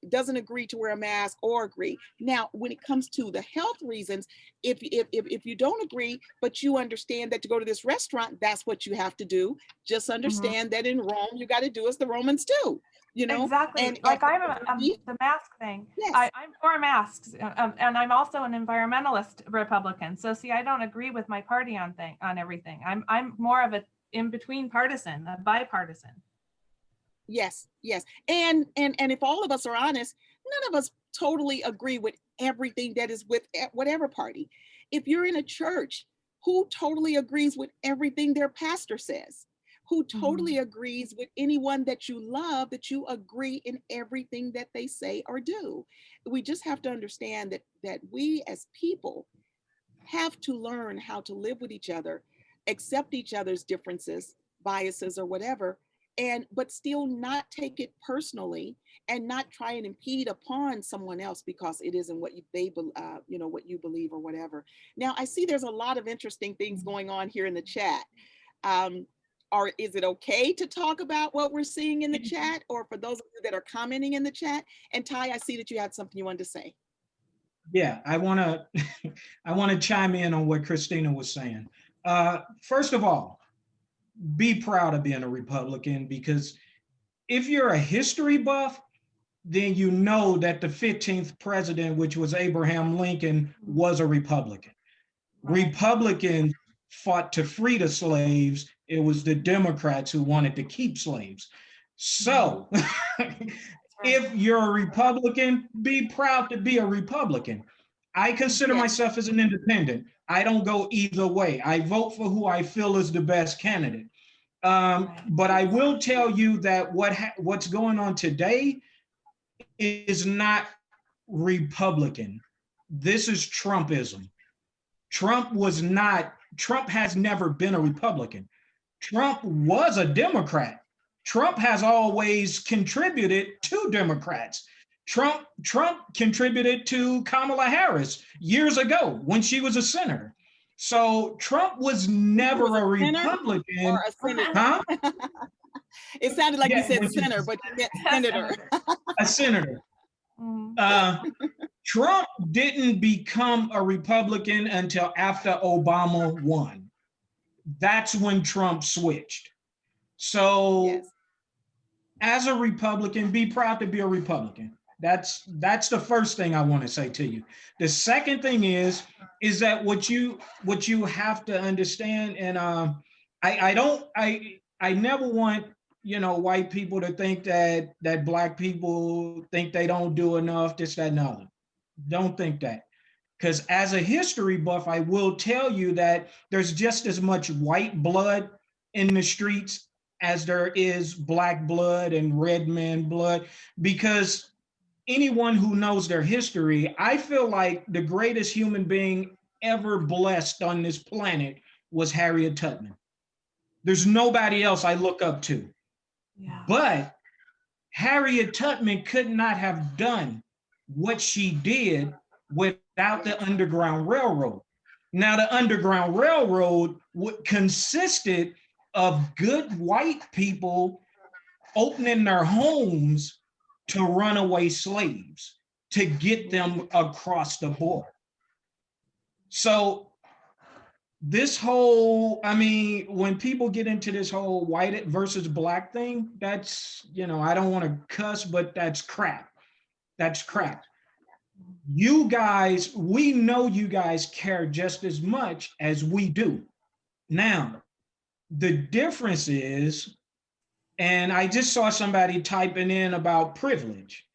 doesn't agree to wear a mask or agree. Now, when it comes to the health reasons, if you don't agree, but you understand that to go to this restaurant, that's what you have to do. Just understand that in Rome, you got to do as the Romans do.
Exactly. And like the mask thing. Yes. I'm for masks, and I'm also an environmentalist Republican. So see, I don't agree with my party on everything. I'm more of a in-between partisan, a bipartisan.
Yes. And if all of us are honest, none of us totally agree with everything that is with whatever party. If you're in a church, who totally agrees with everything their pastor says? Who totally agrees with anyone that you love, that you agree in everything that they say or do? We just have to understand that we as people have to learn how to live with each other, accept each other's differences, biases, or whatever, but still not take it personally and not try and impede upon someone else because it isn't what what you believe or whatever. Now, I see there's a lot of interesting things going on here in the chat. Or is it okay to talk about what we're seeing in the chat, or for those of you that are commenting in the chat? And Ty, I see that you had something you wanted to say.
Yeah, I want to chime in on what Christina was saying. First of all, be proud of being a Republican, because if you're a history buff, then you know that the 15th president, which was Abraham Lincoln, was a Republican. Republicans fought to free the slaves. It was the Democrats who wanted to keep slaves. So if you're a Republican, be proud to be a Republican. I consider myself as an independent. I don't go either way. I vote for who I feel is the best candidate. But I will tell you that what's going on today is not Republican. This is Trumpism. Trump has never been a Republican. Trump was a Democrat. Trump has always contributed to Democrats. Trump contributed to Kamala Harris years ago when she was a senator. So Trump was never a Republican.
Or a senator.
Huh?
It sounded like you said senator, but you meant senator.
A senator. Trump didn't become a Republican until after Obama won. That's when Trump switched. So
Yes.
as a Republican, be proud to be a Republican. That's the first thing I want to say to you. The second thing is that what you have to understand, and I never want, you know, white people to think that black people think they don't do enough, this, that, and the other. Don't think that. Because as a history buff, I will tell you that there's just as much white blood in the streets as there is black blood and red man blood. Because anyone who knows their history, I feel like the greatest human being ever blessed on this planet was Harriet Tubman. There's nobody else I look up to.
Yeah.
But Harriet Tubman could not have done what she did without the Underground Railroad. Now, the Underground Railroad consisted of good white people opening their homes to runaway slaves to get them across the border. So this whole, I mean, when people get into this whole white versus black thing, that's, you know, I don't want to cuss, but that's crap. That's crap. You guys, we know you guys care just as much as we do. Now, the difference is, and I just saw somebody typing in about privilege.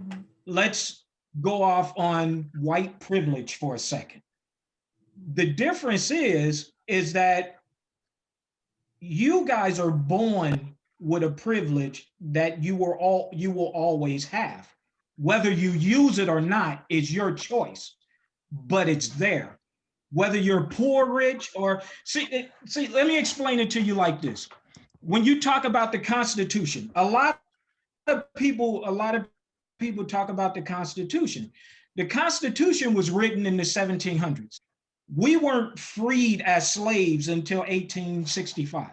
Mhm.
Let's go off on white privilege for a second. The difference is that you guys are born with a privilege that you will always have. Whether you use it or not is your choice, but it's there. Whether you're poor, rich, or see, let me explain it to you like this. When you talk about the Constitution, a lot of people talk about the Constitution. The Constitution was written in the 1700s. We weren't freed as slaves until 1865.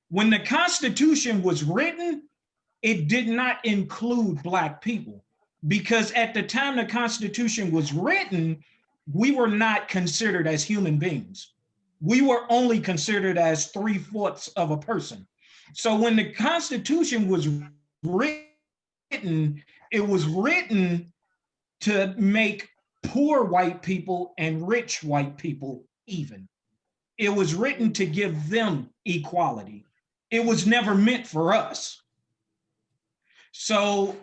When the Constitution was written, it did not include Black people, because at the time the Constitution was written, we were not considered as human beings. We were only considered as 3/4 of a person. So when the Constitution was written, it was written to make poor white people and rich white people even. It was written to give them equality. It was never meant for us. So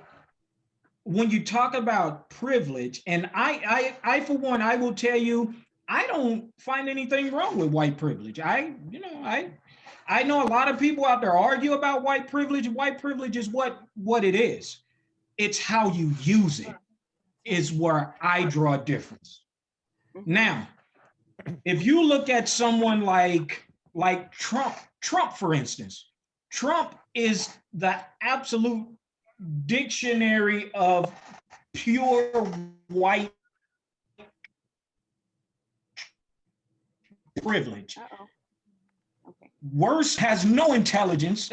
when you talk about privilege, and I for one, I will tell you, I don't find anything wrong with white privilege. I know a lot of people out there argue about white privilege. White privilege is what it is. It's how you use it is where I draw a difference. Now, if you look at someone like Trump, for instance, Trump is the absolute dictionary of pure white privilege.
Okay.
Worse, has no intelligence,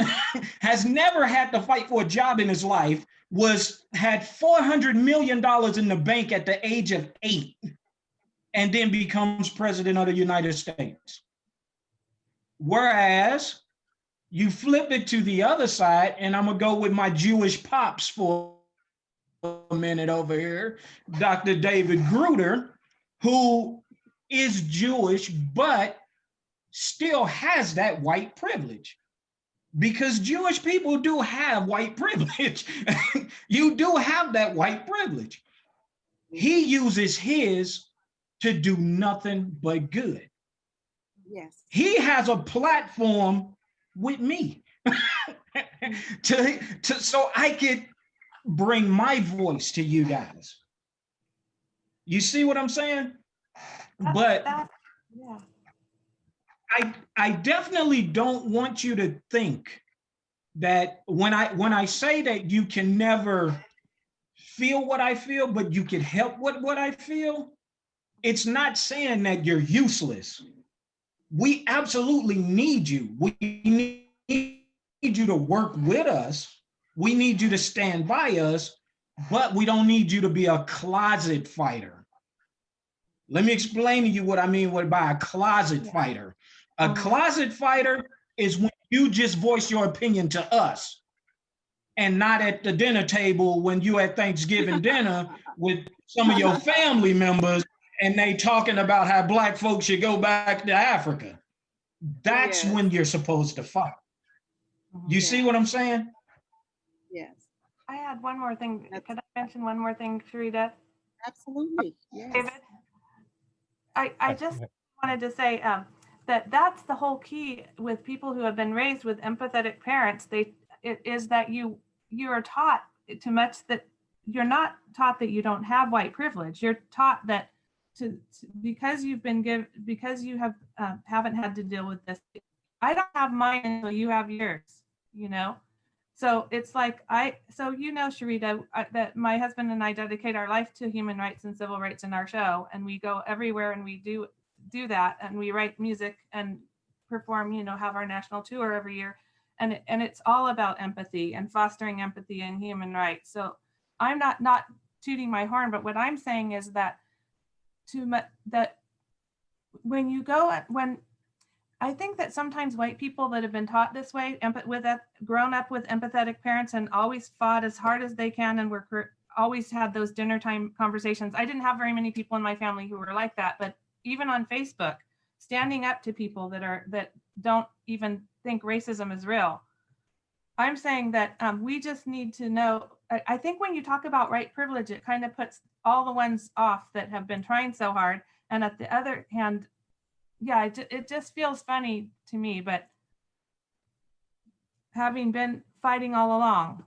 has never had to fight for a job in his life, had $400 million in the bank at the age of 8, and then becomes president of the United States. Whereas you flip it to the other side, and I'm gonna go with my Jewish pops for a minute over here, Dr. David Gruder, who is Jewish, but still has that white privilege. Because Jewish people do have white privilege. You do have that white privilege. He uses his to do nothing but good.
Yes.
He has a platform with me so I could bring my voice to you guys. You see what I'm saying? But
yeah.
I definitely don't want you to think that when I say that you can never feel what I feel, but you can help what I feel, it's not saying that you're useless. We absolutely need you. We need you to work with us. We need you to stand by us, but we don't need you to be a closet fighter. Let me explain to you what I mean by a closet fighter. A closet fighter is when you just voice your opinion to us and not at the dinner table when you at Thanksgiving dinner with some of your family members and they talking about how Black folks should go back to Africa. That's
Yes.
when you're supposed to fight. You see what I'm saying?
Yes.
I had one more thing. Could I mention one more thing, Sherita?
Absolutely. Yes.
David? I just wanted to say that that's the whole key with people who have been raised with empathetic parents. It is that you are taught too much, that you're not taught that you don't have white privilege. You're taught that because you've been given, because you have haven't had to deal with this. I don't have mine until you have yours, you know? So it's like, Sherita, that my husband and I dedicate our life to human rights and civil rights in our show. And we go everywhere and we do that. And we write music and perform, have our national tour every year. And it's all about empathy and fostering empathy and human rights. So I'm not tooting my horn, but what I'm saying is that that when I think that sometimes white people that have been taught this way, grown up with empathetic parents and always fought as hard as they can, and always had those dinner time conversations. I didn't have very many people in my family who were like that, but even on Facebook, standing up to people that don't even think racism is real. I'm saying that we just need to know. I think when you talk about white privilege, it kind of puts all the ones off that have been trying so hard. And at the other hand, yeah, it just feels funny to me, but having been fighting all along,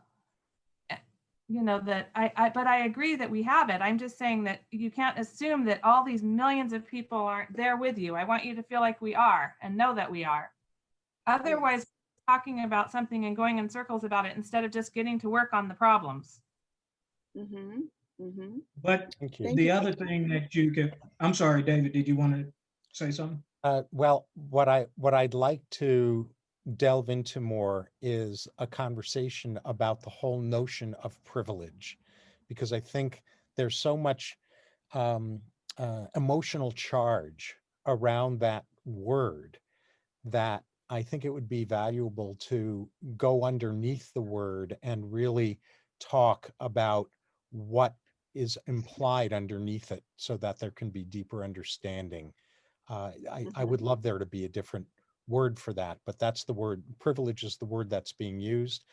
that but I agree that we have it. I'm just saying that you can't assume that all these millions of people aren't there with you. I want you to feel like we are and know that we are. Otherwise, talking about something and going in circles about it instead of just getting to work on the problems.
Mm-hmm. Mm-hmm.
But the other thing that you could, I'm sorry, David, did you want to say something?
Well, what I'd like to delve into more is a conversation about the whole notion of privilege, because I think there's so much emotional charge around that word that I think it would be valuable to go underneath the word and really talk about what is implied underneath it so that there can be deeper understanding. I would love there to be a different word for that, but that's the word. Privilege is the word that's being used.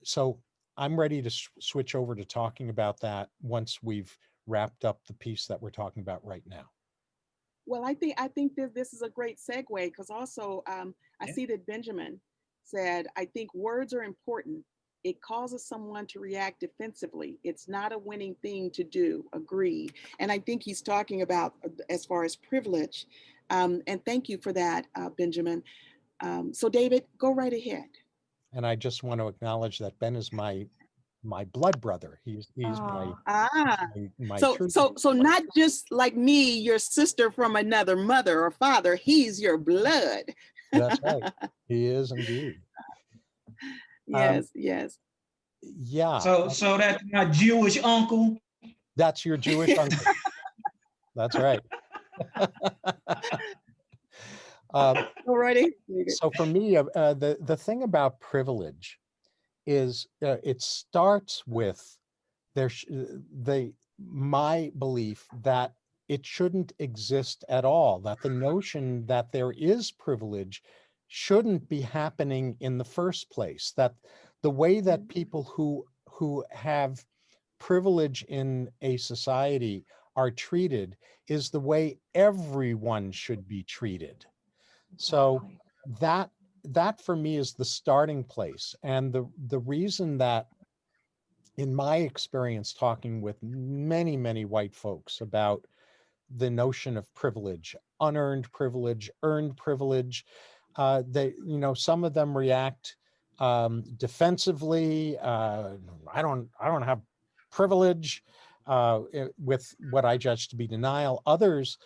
So I'm ready to switch over to talking about that once we've wrapped up the piece that we're talking about right now.
Well, I think that this is a great segue, because also I see that Benjamin said, I think words are important. It causes someone to react defensively. It's not a winning thing to do. Agreed. And I think he's talking about as far as privilege. And thank you for that, Benjamin. So David, go right ahead.
And I just want to acknowledge that Ben is my blood brother. He's my true.
So not just like me, your sister from another mother or father. He's your blood.
That's right. He is indeed.
Yes, yes.
Yeah.
So that's my Jewish uncle.
That's your Jewish uncle. That's right.
Alrighty.
So for me, the thing about privilege is it starts with my belief that it shouldn't exist at all, that the notion that there is privilege shouldn't be happening in the first place, that the way that people who have privilege in a society are treated is the way everyone should be treated. So that for me is the starting place. And the reason that, in my experience talking with many, many white folks about the notion of privilege, unearned privilege, earned privilege, some of them react defensively. I don't have privilege with what I judge to be denial. Others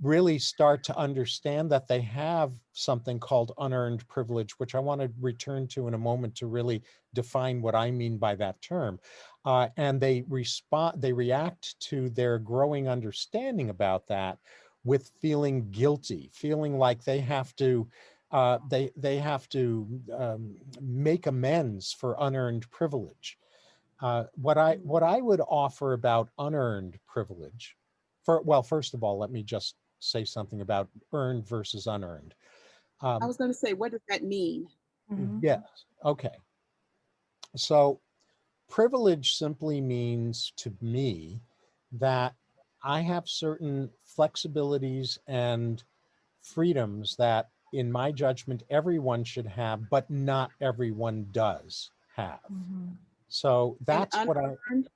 really start to understand that they have something called unearned privilege, which I want to return to in a moment to really define what I mean by that term. And they react to their growing understanding about that with feeling guilty, feeling like they have to make amends for unearned privilege. What I would offer about unearned privilege, first of all, let me just say something about earned versus unearned.
I was going to say, what does that mean?
Mhm.
Yes. Okay. So privilege simply means to me that I have certain flexibilities and freedoms that, in my judgment, everyone should have, but not everyone does have.
Mhm.
So
And
that's what
unearned,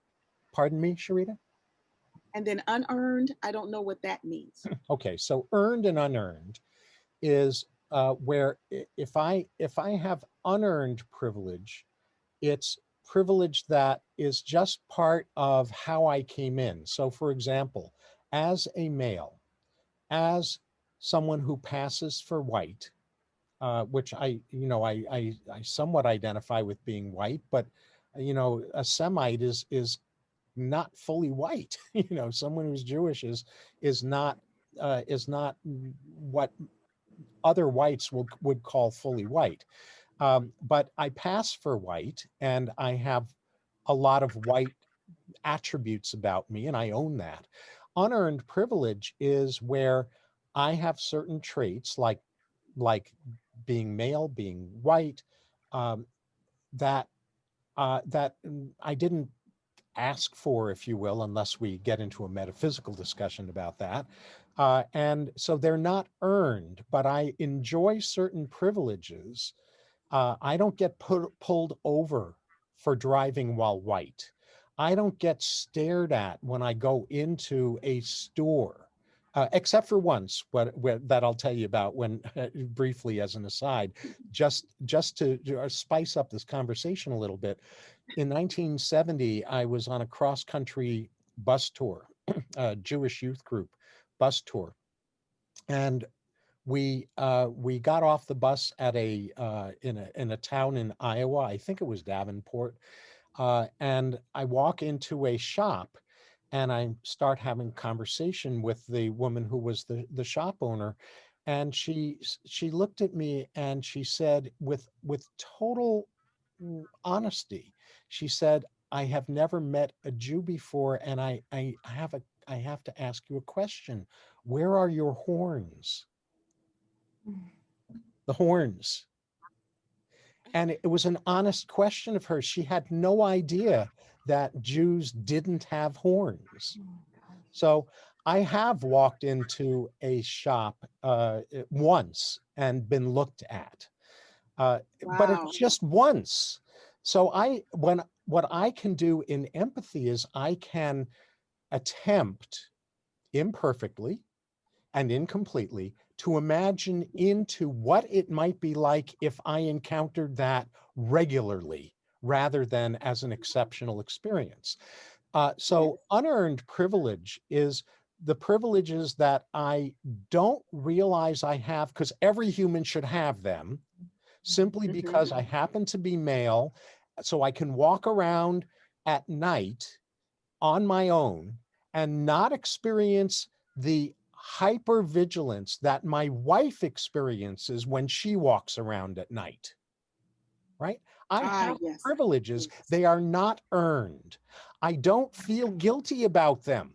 pardon me, Sherita?
and then unearned, I don't know what that means.
Okay, so earned and unearned is where if I have unearned privilege, it's privilege that is just part of how I came in. So, for example, as a male, as someone who passes for white, which I somewhat identify with being white, but a Semite is not fully white. Someone who's Jewish is not what other whites would call fully white. But I pass for white, and I have a lot of white attributes about me, and I own that. Unearned privilege is where I have certain traits like being male, being white, um, that I didn't ask for, if you will, unless we get into a metaphysical discussion about that. And so they're not earned, but I enjoy certain privileges. I don't get pulled over for driving while white. I don't get stared at when I go into a store, except for once, that I'll tell you about when briefly as an aside, just to spice up this conversation a little bit. In 1970, I was on a cross-country bus tour, a Jewish youth group bus tour, and we got off the bus at in a town in Iowa. I think it was Davenport, and I walk into a shop, and I start having conversation with the woman who was the shop owner, and she looked at me and she said with total honesty, she said, "I have never met a Jew before, and I have to ask you a question. Where are your horns?" The horns. And it was an honest question of hers. She had no idea that Jews didn't have horns. So I have walked into a shop once and been looked at, but
Wow.
it's just once. So what I can do in empathy is I can attempt imperfectly and incompletely to imagine into what it might be like if I encountered that regularly rather than as an exceptional experience. So unearned privilege is the privileges that I don't realize I have, because every human should have them, simply because I happen to be male, so I can walk around at night on my own and not experience the hypervigilance that my wife experiences when she walks around at night, right? I have
Yes.
privileges.
Yes.
They are not earned. I don't feel guilty about them.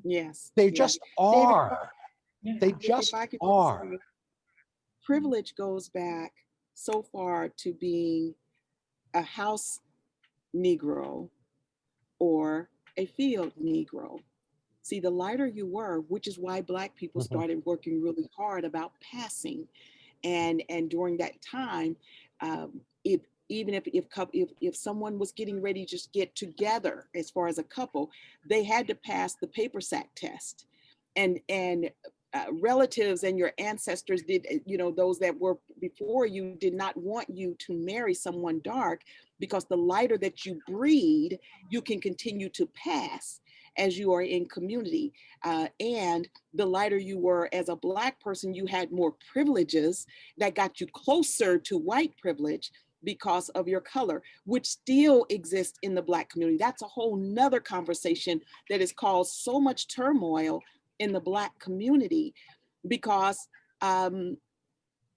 Yes.
They
Yes.
just
David,
are. They
if
just
I could just
are.
say, privilege goes back so far to being a house Negro or a field Negro. See, the lighter you were, which is why Black people
Mhm.
started working really hard about passing, and during that time, if even if someone was getting ready to just get together as far as a couple, they had to pass the paper sack test, and relatives and your ancestors did, those that were before you did not want you to marry someone dark, because the lighter that you breed, you can continue to pass. as you are in community. And the lighter you were as a Black person, you had more privileges that got you closer to white privilege because of your color, which still exists in the Black community. That's a whole nother conversation that has caused so much turmoil in the Black community because,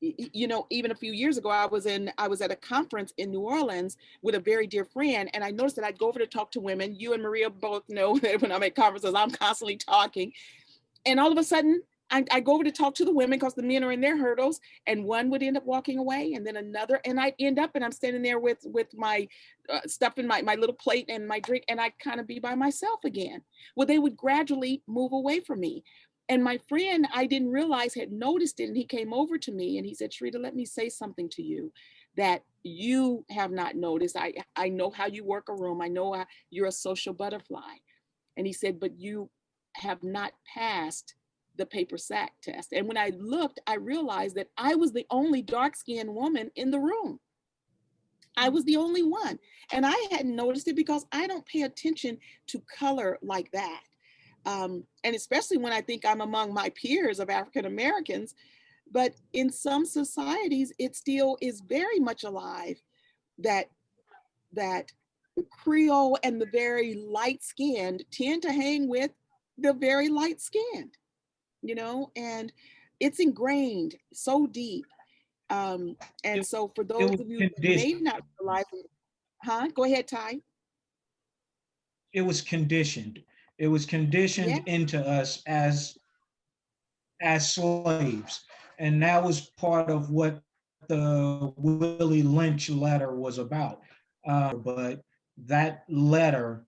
you know, even a few years ago, I was at a conference in New Orleans with a very dear friend, and I noticed that I'd go over to talk to women. You and Maria both know that when I'm at conferences, I'm constantly talking. And all of a sudden, I go over to talk to the women because the men are in their hurdles, and one would end up walking away, and then another, and I'd end up, and I'm standing there with my stuff in my little plate and my drink, and I'd kind of be by myself again. Well, they would gradually move away from me. And my friend, I didn't realize, had noticed it, and he came over to me and he said, Sherita, let me say something to you that you have not noticed. I know how you work a room. I know you're a social butterfly. And he said, but you have not passed the paper sack test. And when I looked, I realized that I was the only dark-skinned woman in the room. I was the only one. And I hadn't noticed it because I don't pay attention to color like that. And especially when I think I'm among my peers of African Americans. But in some societies, it still is very much alive that Creole and the very light-skinned tend to hang with the very light-skinned, you know, and it's ingrained so deep. And so for those of you who may not realize, go ahead, Ty.
It was conditioned. It was conditioned
Yeah.
into us as slaves. And that was part of what the Willie Lynch letter was about. But that letter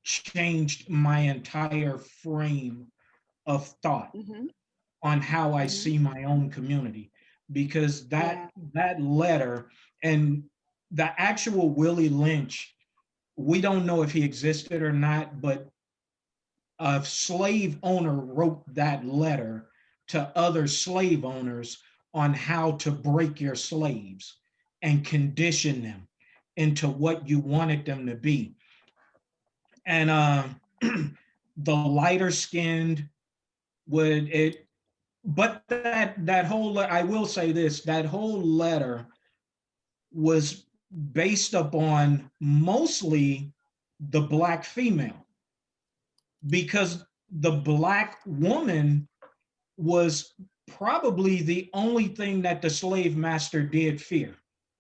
changed my entire frame of thought on how I see my own community, because that letter and the actual Willie Lynch, we don't know if he existed or not, but a slave owner wrote that letter to other slave owners on how to break your slaves and condition them into what you wanted them to be. And the lighter skinned would it, but that whole, I will say this, that whole letter was based upon mostly the Black female, because the Black woman was probably the only thing that the slave master did fear,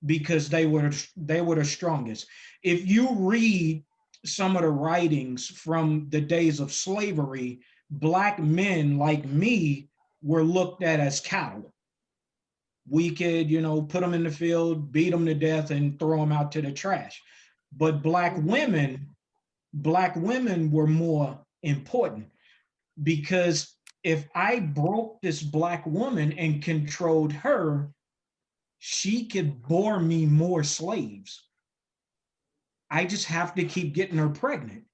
because they were the strongest. If you read some of the writings from the days of slavery, Black men like me were looked at as cattle. We could, put them in the field, beat them to death, and throw them out to the trash. But Black women were more important, because if I broke this Black woman and controlled her, she could bore me more slaves. I just have to keep getting her pregnant,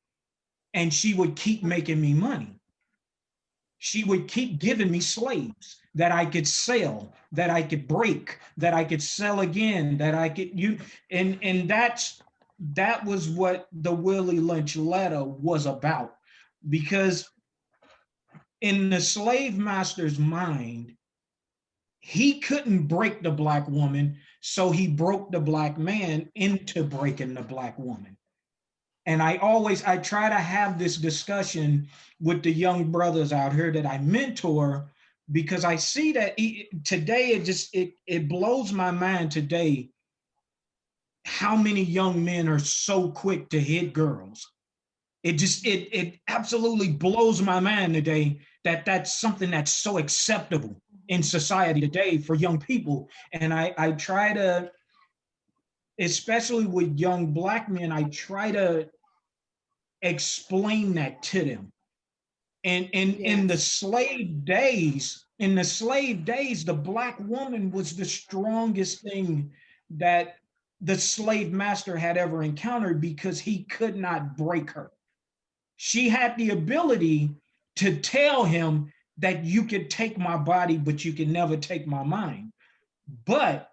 and she would keep making me money. She would keep giving me slaves that I could sell, that I could break, that I could sell again, that I could and that was what the Willie Lynch letter was about. Because in the slave master's mind, he couldn't break the Black woman, so he broke the Black man into breaking the Black woman. And I try to have this discussion with the young brothers out here that I mentor, because I see that today it blows my mind today how many young men are so quick to hit girls. It absolutely blows my mind today that that's something that's so acceptable in society today for young people. And I try to, especially with young Black men, I try to explain that to them. And in the slave days, the Black woman was the strongest thing that the slave master had ever encountered, because he could not break her. She had the ability to tell him that you could take my body, but you can never take my mind. But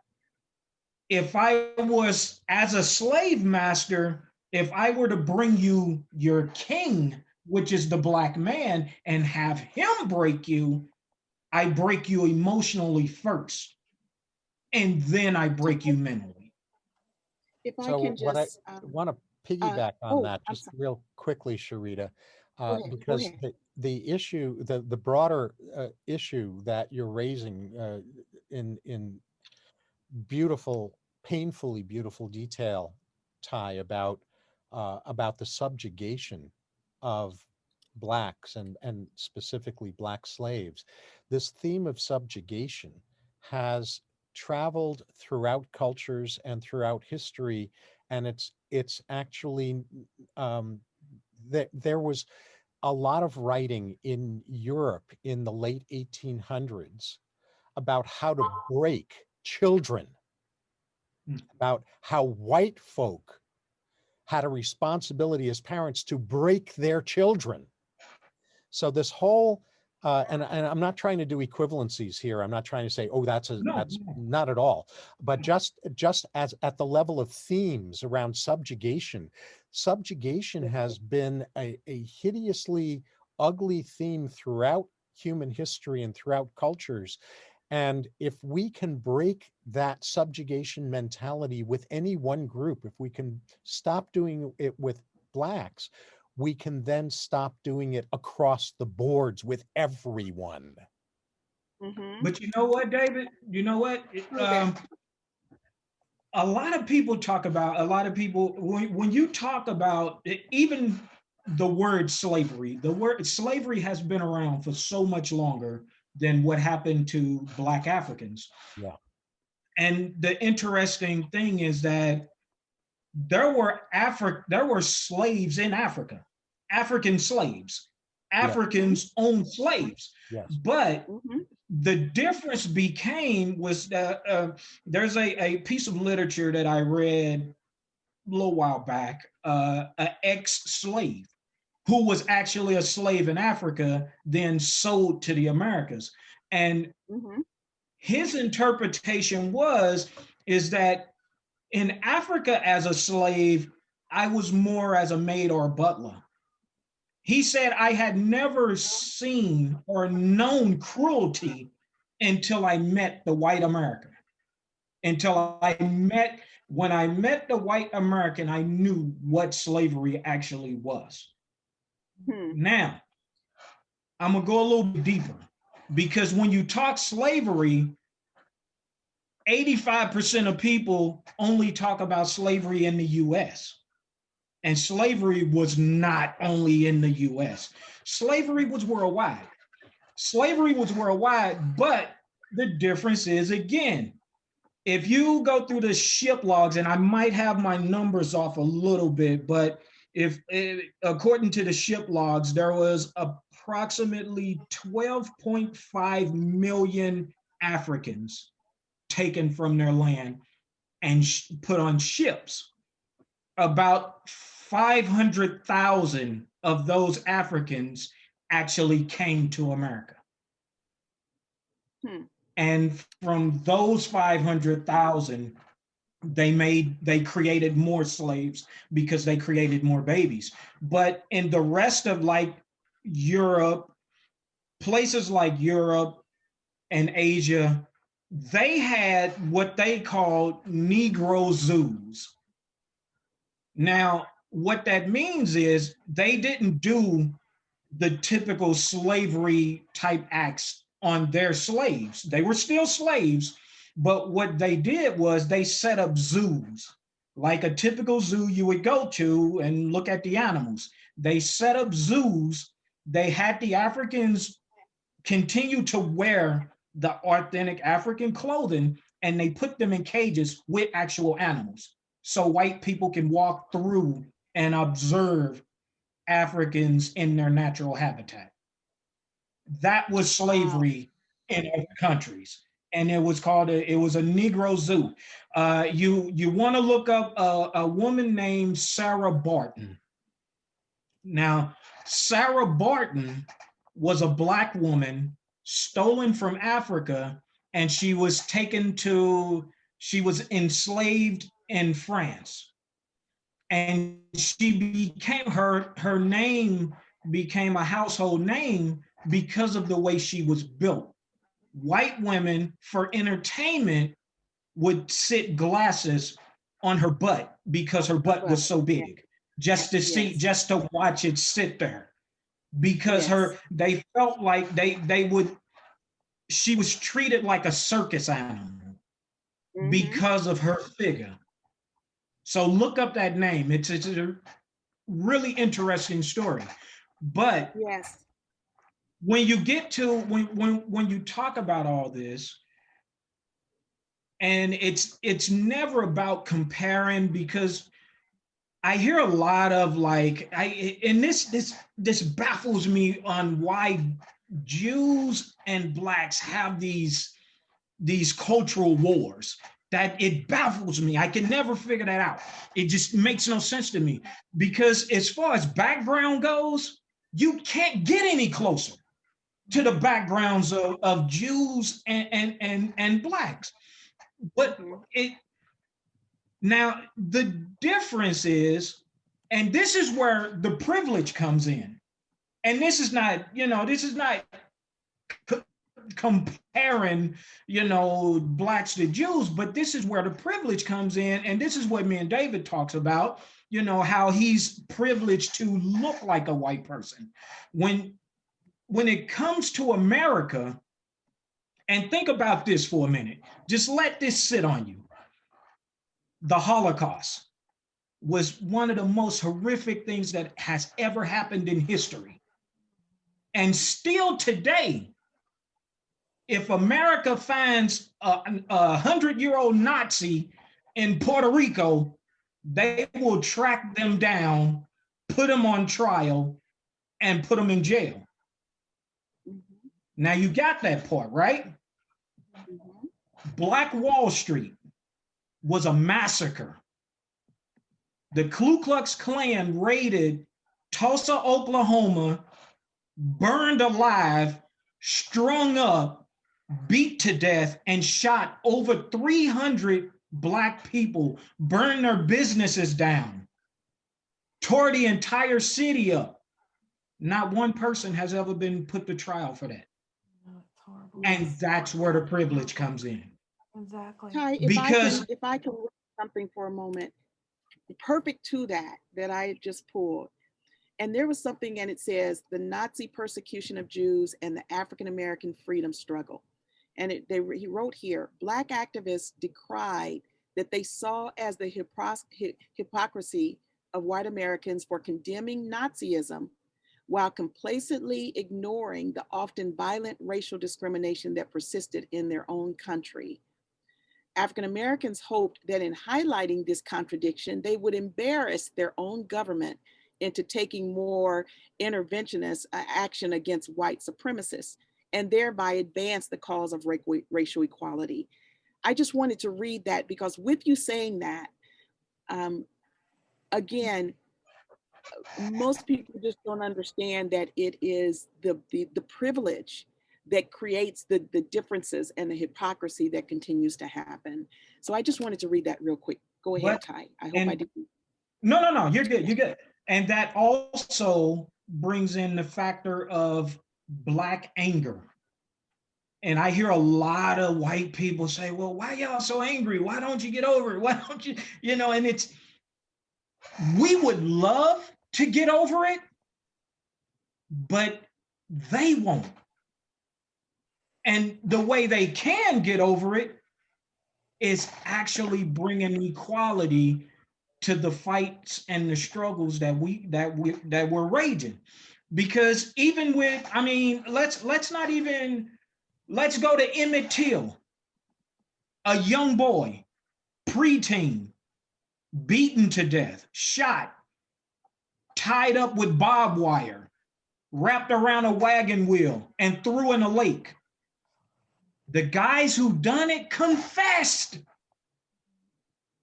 if I was, as a slave master, if I were to bring you your king, which is the black man, and have him break you, I break you emotionally first, and then I break you mentally.
If I
So
can
what I
just,
want to piggyback on
oh,
that
I'm
just
sorry.
real quickly, Sharita,
Go ahead. Go
because
ahead.
the issue, the broader issue that you're raising in beautiful, painfully beautiful detail, Ty, about the subjugation of blacks and specifically black slaves. This theme of subjugation has traveled throughout cultures and throughout history, and it's actually there was a lot of writing in Europe in the late 1800s about how to break children,
Hmm.
about how white folk had a responsibility as parents to break their children. So this whole and I'm not trying to do equivalencies here. I'm not trying to say, oh, that's
No,
not at all. But just as at the level of themes around subjugation, subjugation has been a hideously ugly theme throughout human history and throughout cultures. And if we can break that subjugation mentality with any one group, if we can stop doing it with blacks, we can then stop doing it across the boards with everyone.
Mm-hmm.
but you know what, David? You know what?
True that.
A lot of people talk about, a lot of people, when you talk about even the word slavery, the word slavery has been around for so much longer than what happened to Black Africans.
Yeah.
And the interesting thing is that there were slaves in Africa, African slaves.
Yeah.
Africans owned slaves,
Yes.
but
Mm-hmm.
the difference became was that there's a piece of literature that I read a little while back, an ex-slave who was actually a slave in Africa, then sold to the Americas. And
Mm-hmm.
his interpretation is that in Africa as a slave, I was more as a maid or a butler. He said, I had never seen or known cruelty until I met the white American. When I met the white American, I knew what slavery actually was.
Hmm.
Now, I'm going to go a little bit deeper because when you talk slavery, 85% of people only talk about slavery in the US. And slavery was not only in the US, slavery was worldwide. Slavery was worldwide, but the difference is, again, if you go through the ship logs, and I might have my numbers off a little bit, but if according to the ship logs, there was approximately 12.5 million Africans taken from their land and put on ships. About 500,000 of those Africans actually came to America.
Hmm.
And from those 500,000, they created more slaves because they created more babies. But in the rest of like Europe, places like Europe and Asia, they had what they called Negro zoos. Now, what that means is they didn't do the typical slavery type acts on their slaves. They were still slaves, but what they did was they set up zoos, like a typical zoo you would go to and look at the animals. They set up zoos. They had the Africans continue to wear the authentic African clothing, and they put them in cages with actual animals. So white people can walk through and observe Africans in their natural habitat. That was
Wow.
slavery in other countries. And it was it was a Negro zoo. You want to look up a woman named Sarah Barton. Now, Sarah Barton was a black woman stolen from Africa, and she was she was enslaved in France. And she became her name became a household name because of the way she was built. White women, for entertainment, would sit glasses on her butt because her butt was so big, just to see,
Yes.
just to watch it sit there. Because
Yes.
they felt like they would, she was treated like a circus animal
Mhm.
because of her figure. So look up that name. It's a really interesting story. But
Yes.
when you get to when you talk about all this, and it's never about comparing, because I hear a lot of like, and this baffles me on why Jews and blacks have these cultural wars. That it baffles me. I can never figure that out. It just makes no sense to me, because as far as background goes, you can't get any closer to the backgrounds of Jews and blacks. But it now the difference is, and this is where the privilege comes in. And this is not, this is not comparing, blacks to Jews, but this is where the privilege comes in. And this is what me and David talks about, how he's privileged to look like a white person. When it comes to America, and think about this for a minute, just let this sit on you. The Holocaust was one of the most horrific things that has ever happened in history. And still today, if America finds a 100-year-old Nazi in Puerto Rico, they will track them down, put them on trial, and put them in jail.
Mm-hmm.
Now you got that part, right?
Mm-hmm.
Black Wall Street was a massacre. The Ku Klux Klan raided Tulsa, Oklahoma, burned alive, strung up, beat to death, and shot over 300 Black people, burned their businesses down, tore the entire city up. Not one person has ever been put to trial for that.
That's horrible.
And that's where the privilege comes in.
Exactly.
Ty,
Because
if I can read something for a moment, perfect to that I just pulled. And there was something, and it says the Nazi persecution of Jews and the African American freedom struggle. And he wrote here, Black activists decried that they saw as the hypocrisy of white Americans for condemning Nazism while complacently ignoring the often violent racial discrimination that persisted in their own country. African Americans hoped that in highlighting this contradiction, they would embarrass their own government into taking more interventionist action against white supremacists and thereby advance the cause of racial equality. I just wanted to read that because with you saying that, again, most people just don't understand that it is the privilege that creates the differences and the hypocrisy that continues to happen. So I just wanted to read that real quick. Go ahead, Ty. I hope I didn't.
No, you're good. You're good. And that also brings in the factor of Black anger. And I hear a lot of white people say, well, why y'all so angry? Why don't you get over it? Why don't you, and we would love to get over it, but they won't. And the way they can get over it is actually bringing equality to the fights and the struggles that we're raging. Because even with, let's go to Emmett Till, a young boy, preteen, beaten to death, shot, tied up with barbed wire, wrapped around a wagon wheel, and threw in a lake. The guys who done it confessed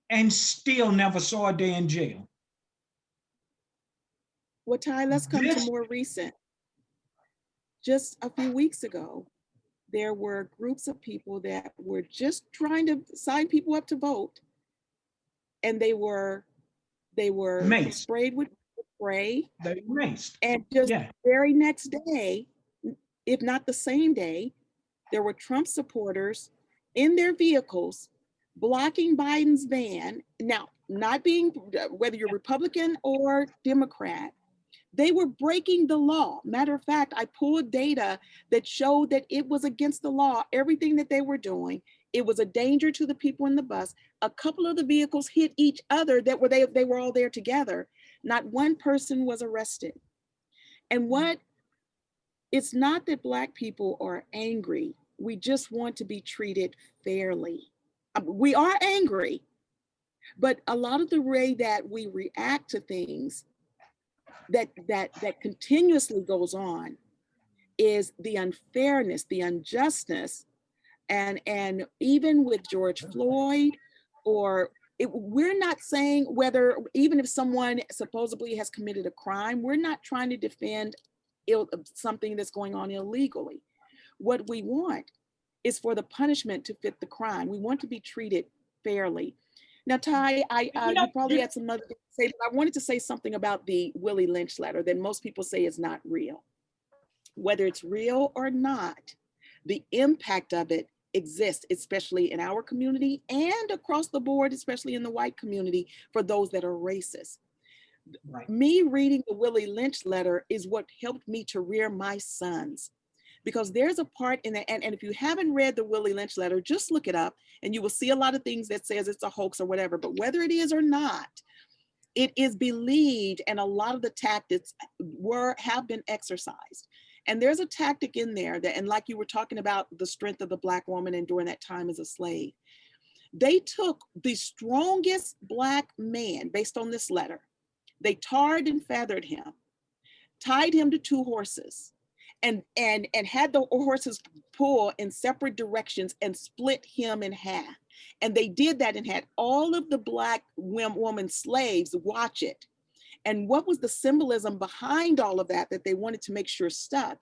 and still never saw a day in jail.
Well, Ty, let's come to more recent. Just a few weeks ago, there were groups of people that were just trying to sign people up to vote, and they were
Mace.
sprayed with pray.
They maced.
And just
Yeah.
the very next day, if not the same day, there were Trump supporters in their vehicles blocking Biden's van. Now, not being, whether you're Republican or Democrat, they were breaking the law. Matter of fact, I pulled data that showed that it was against the law, everything that they were doing. It was a danger to the people in the bus. A couple of the vehicles hit each other that were they were all there together. Not one person was arrested. And what, it's not that Black people are angry. We just want to be treated fairly. We are angry, but a lot of the way that we react to things that continuously goes on is the unfairness, the unjustness, and even with George Floyd, or we're not saying whether, even if someone supposedly has committed a crime, we're not trying to defend something that's going on illegally. What we want is for the punishment to fit the crime. We want to be treated fairly. Now, Ty, you probably had some other things to say, but I wanted to say something about the Willie Lynch letter that most people say is not real. Whether it's real or not, the impact of it exists, especially in our community and across the board, especially in the white community, for those that are racist. Right. Me reading the Willie Lynch letter is what helped me to rear my sons. Because there's a part in it, and if you haven't read the Willie Lynch letter, just look it up and you will see a lot of things that says it's a hoax or whatever, but whether it is or not, it is believed, and a lot of the tactics have been exercised. And there's a tactic in there that, and like you were talking about the strength of the Black woman and during that time as a slave, they took the strongest Black man based on this letter. They tarred and feathered him, tied him to 2 horses, and had the horses pull in separate directions and split him in half. And they did that and had all of the Black woman slaves watch it. And what was the symbolism behind all of that they wanted to make sure stuck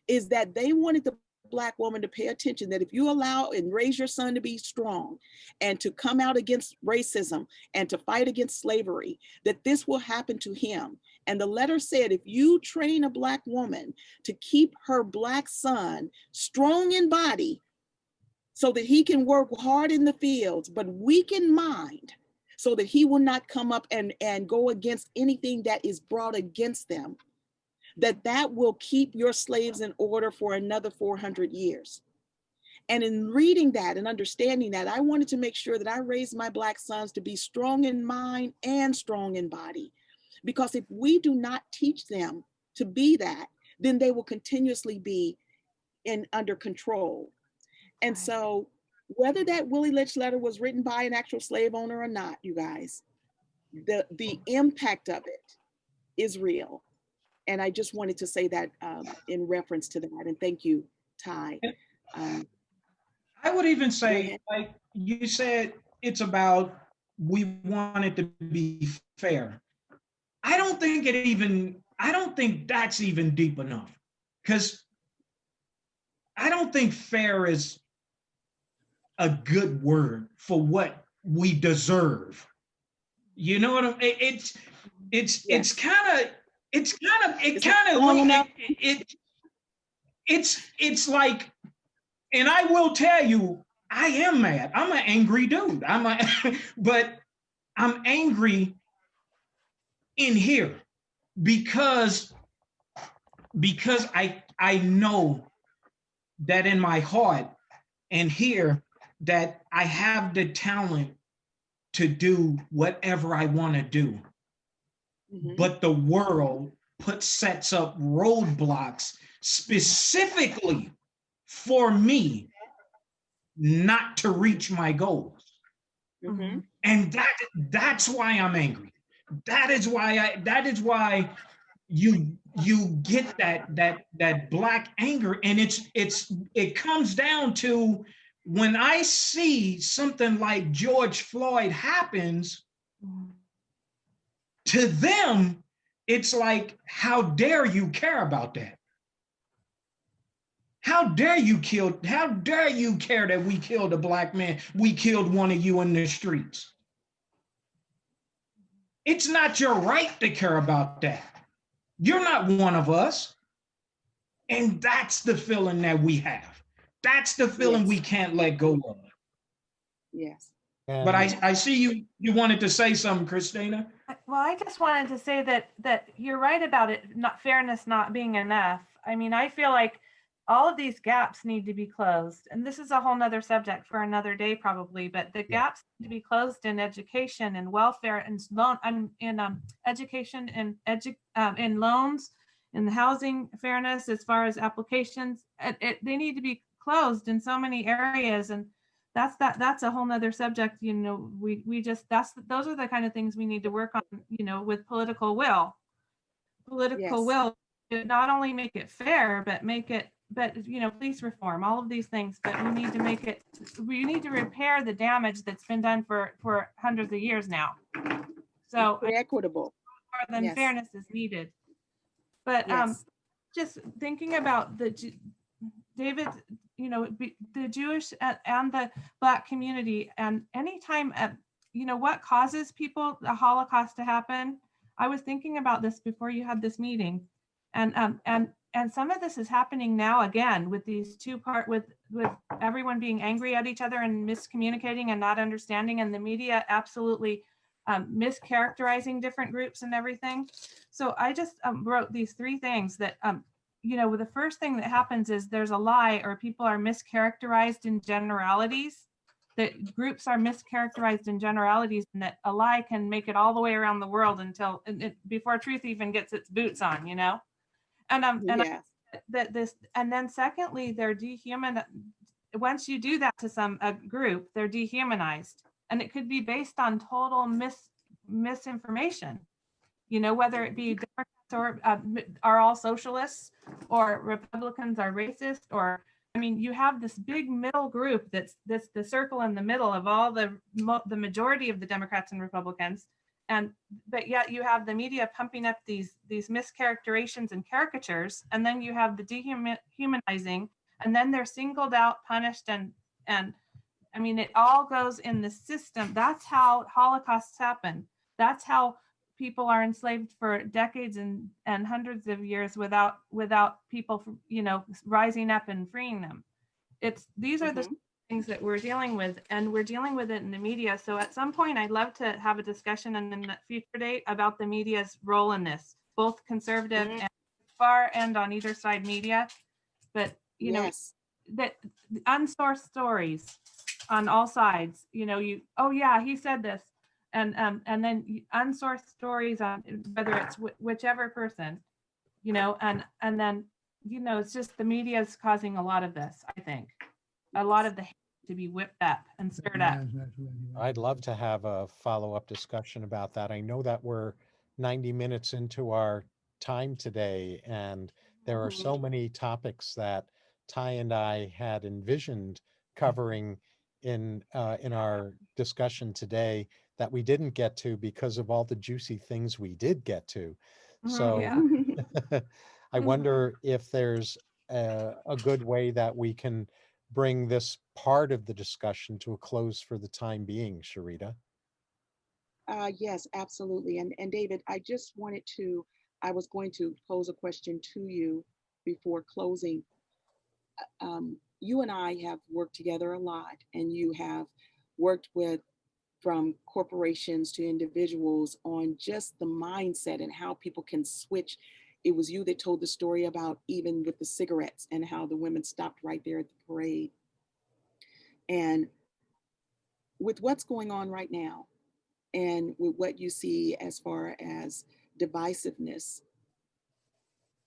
is that they wanted the Black woman to pay attention, that if you allow and raise your son to be strong and to come out against racism and to fight against slavery, that this will happen to him. And the letter said, if you train a Black woman to keep her Black son strong in body so that he can work hard in the fields, but weak in mind, so that he will not come up and go against anything that is brought against them, that will keep your slaves in order for another 400 years. And in reading that and understanding that, I wanted to make sure that I raised my Black sons to be strong in mind and strong in body. Because if we do not teach them to be that, then they will continuously be under control. And so whether that Willie Lynch letter was written by an actual slave owner or not, you guys, the impact of it is real. And I just wanted to say that in reference to that. And thank you, Ty.
I would even say, like you said, it's about, we want it to be fair. I don't think that's even deep enough, because I don't think fair is a good word for what we deserve. You know what I mean? It's like, and I will tell you, I am mad. I'm an angry dude. But I'm angry in here because I know that in my heart and here that I have the talent to do whatever I want to do. Mm-hmm. But the world sets up roadblocks specifically for me not to reach my goals. Mm-hmm. And that's why I'm angry. That is why you get that Black anger. And it comes down to, when I see something like George Floyd happens, to them, it's like, how dare you care about that? How dare you care that we killed a Black man? We killed one of you in the streets. It's not your right to care about that. You're not one of us. And that's the feeling that we have. That's the feeling
Yes.
we can't let go of.
Yes.
But
And
I see you wanted to say something, Christina.
Well, I just wanted to say that you're right about it, not fairness not being enough. I mean, I feel like all of these gaps need to be closed. And this is a whole nother subject for another day, probably, but the
Yeah.
gaps need to be closed in education and welfare and loan in education and in loans, in the housing fairness, as far as applications. They need to be closed in so many areas. And that's a whole nother subject. You know, we just, those are the kind of things we need to work on, you know, with political will
Yes.
to not only make it fair, but you know, police reform, all of these things. But we need to repair the damage that's been done for hundreds of years now. So
Equitable.
more than
Yes.
fairness is needed. But
Yes.
just thinking about David, you know, the Jewish and the Black community, and anytime, you know, what causes the Holocaust to happen. I was thinking about this before you had this meeting, and some of this is happening now again with these with everyone being angry at each other and miscommunicating and not understanding, and the media absolutely mischaracterizing different groups and everything. So I just wrote these three things that you know, the first thing that happens is there's a lie, or people are mischaracterized in generalities, that groups are mischaracterized in generalities, and that a lie can make it all the way around the world until before truth even gets its boots on, you know?
Yes.
And then secondly, they're once you do that to a group, they're dehumanized, and it could be based on total misinformation, you know, whether it be Democrats are all socialists, or Republicans are racist, or I mean, you have this big middle group that's the circle in the middle of all the majority of the Democrats and Republicans, but yet you have the media pumping up these mischaracterizations and caricatures, and then you have the dehumanizing, and then they're singled out, punished, and I mean, it all goes in the system. That's how Holocausts happen. That's how people are enslaved for decades and hundreds of years without people, you know, rising up and freeing them. These are the things that we're dealing with, and we're dealing with it in the media. So at some point, I'd love to have a discussion in the future date about the media's role in this, both conservative and far end on either side media. But you know, that unsourced stories on all sides, you know, oh yeah, he said this, and then unsourced stories on whether it's whichever person, you know, and then, you know, it's just the media is causing a lot of this. I think a lot of the hate to be whipped up and stirred up.
I'd love to have a follow-up discussion about that. I know that we're 90 minutes into our time today, and there are so many topics that Ty and I had envisioned covering in our discussion today that we didn't get to because of all the juicy things we did get to. So
Yeah.
I wonder if there's a good way that we can bring this part of the discussion to a close for the time being, Sherita.
Yes, absolutely. And David, I was going to pose a question to you before closing. You and I have worked together a lot, and you have worked with from corporations to individuals on just the mindset and how people can switch. It was you that told the story about even with the cigarettes and how the women stopped right there at the parade. And with what's going on right now, and with what you see as far as divisiveness,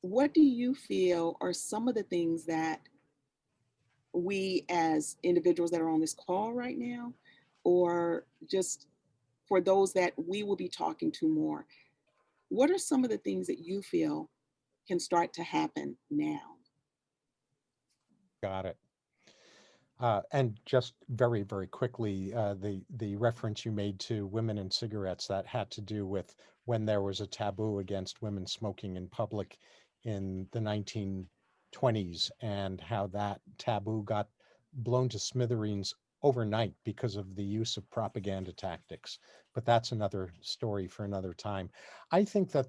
what do you feel are some of the things that we as individuals that are on this call right now, or just for those that we will be talking to more, what are some of the things that you feel can start to happen now?
Got it. And just very, very quickly, the reference you made to women and cigarettes, that had to do with when there was a taboo against women smoking in public in the 1920s, and how that taboo got blown to smithereens overnight because of the use of propaganda tactics, but that's another story for another time. I think that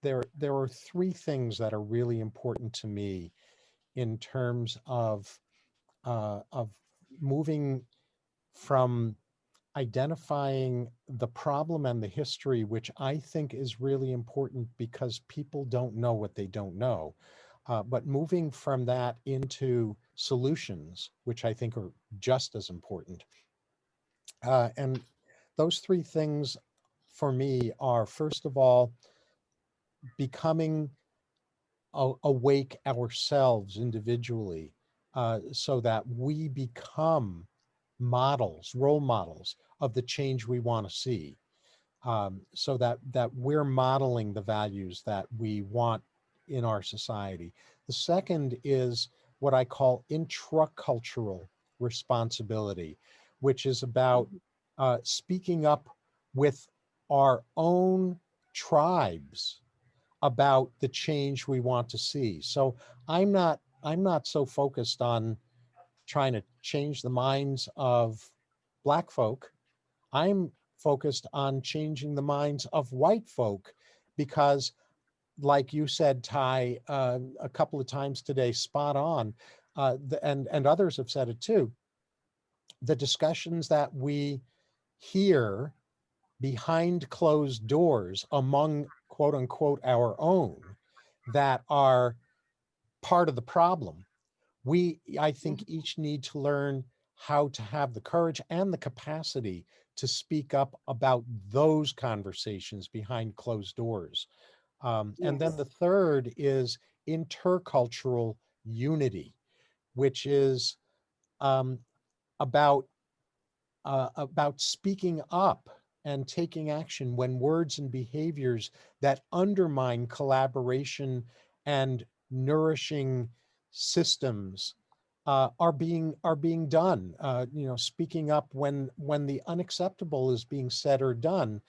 there are three things that are really important to me in terms of moving from identifying the problem and the history, which I think is really important because people don't know what they don't know. But moving from that into solutions, which I think are just as important. And those three things for me are, first of all, becoming awake ourselves individually, so that we become models, role models of the change we want to see, so that we're modeling the values that we want in our society. The second is what I call intracultural responsibility, which is about speaking up with our own tribes about the change we want to see. So I'm not so focused on trying to change the minds of Black folk. I'm focused on changing the minds of white folk because, like you said, Ty, a couple of times today, spot on, and others have said it too. The discussions that we hear behind closed doors among quote unquote our own that are part of the problem, I think each need to learn how to have the courage and the capacity to speak up about those conversations behind closed doors. And then
Yes.
the third is intercultural unity, which is um, about about speaking up and taking action when words and behaviors that undermine collaboration and nourishing systems are being done. Speaking up when the unacceptable is being said or done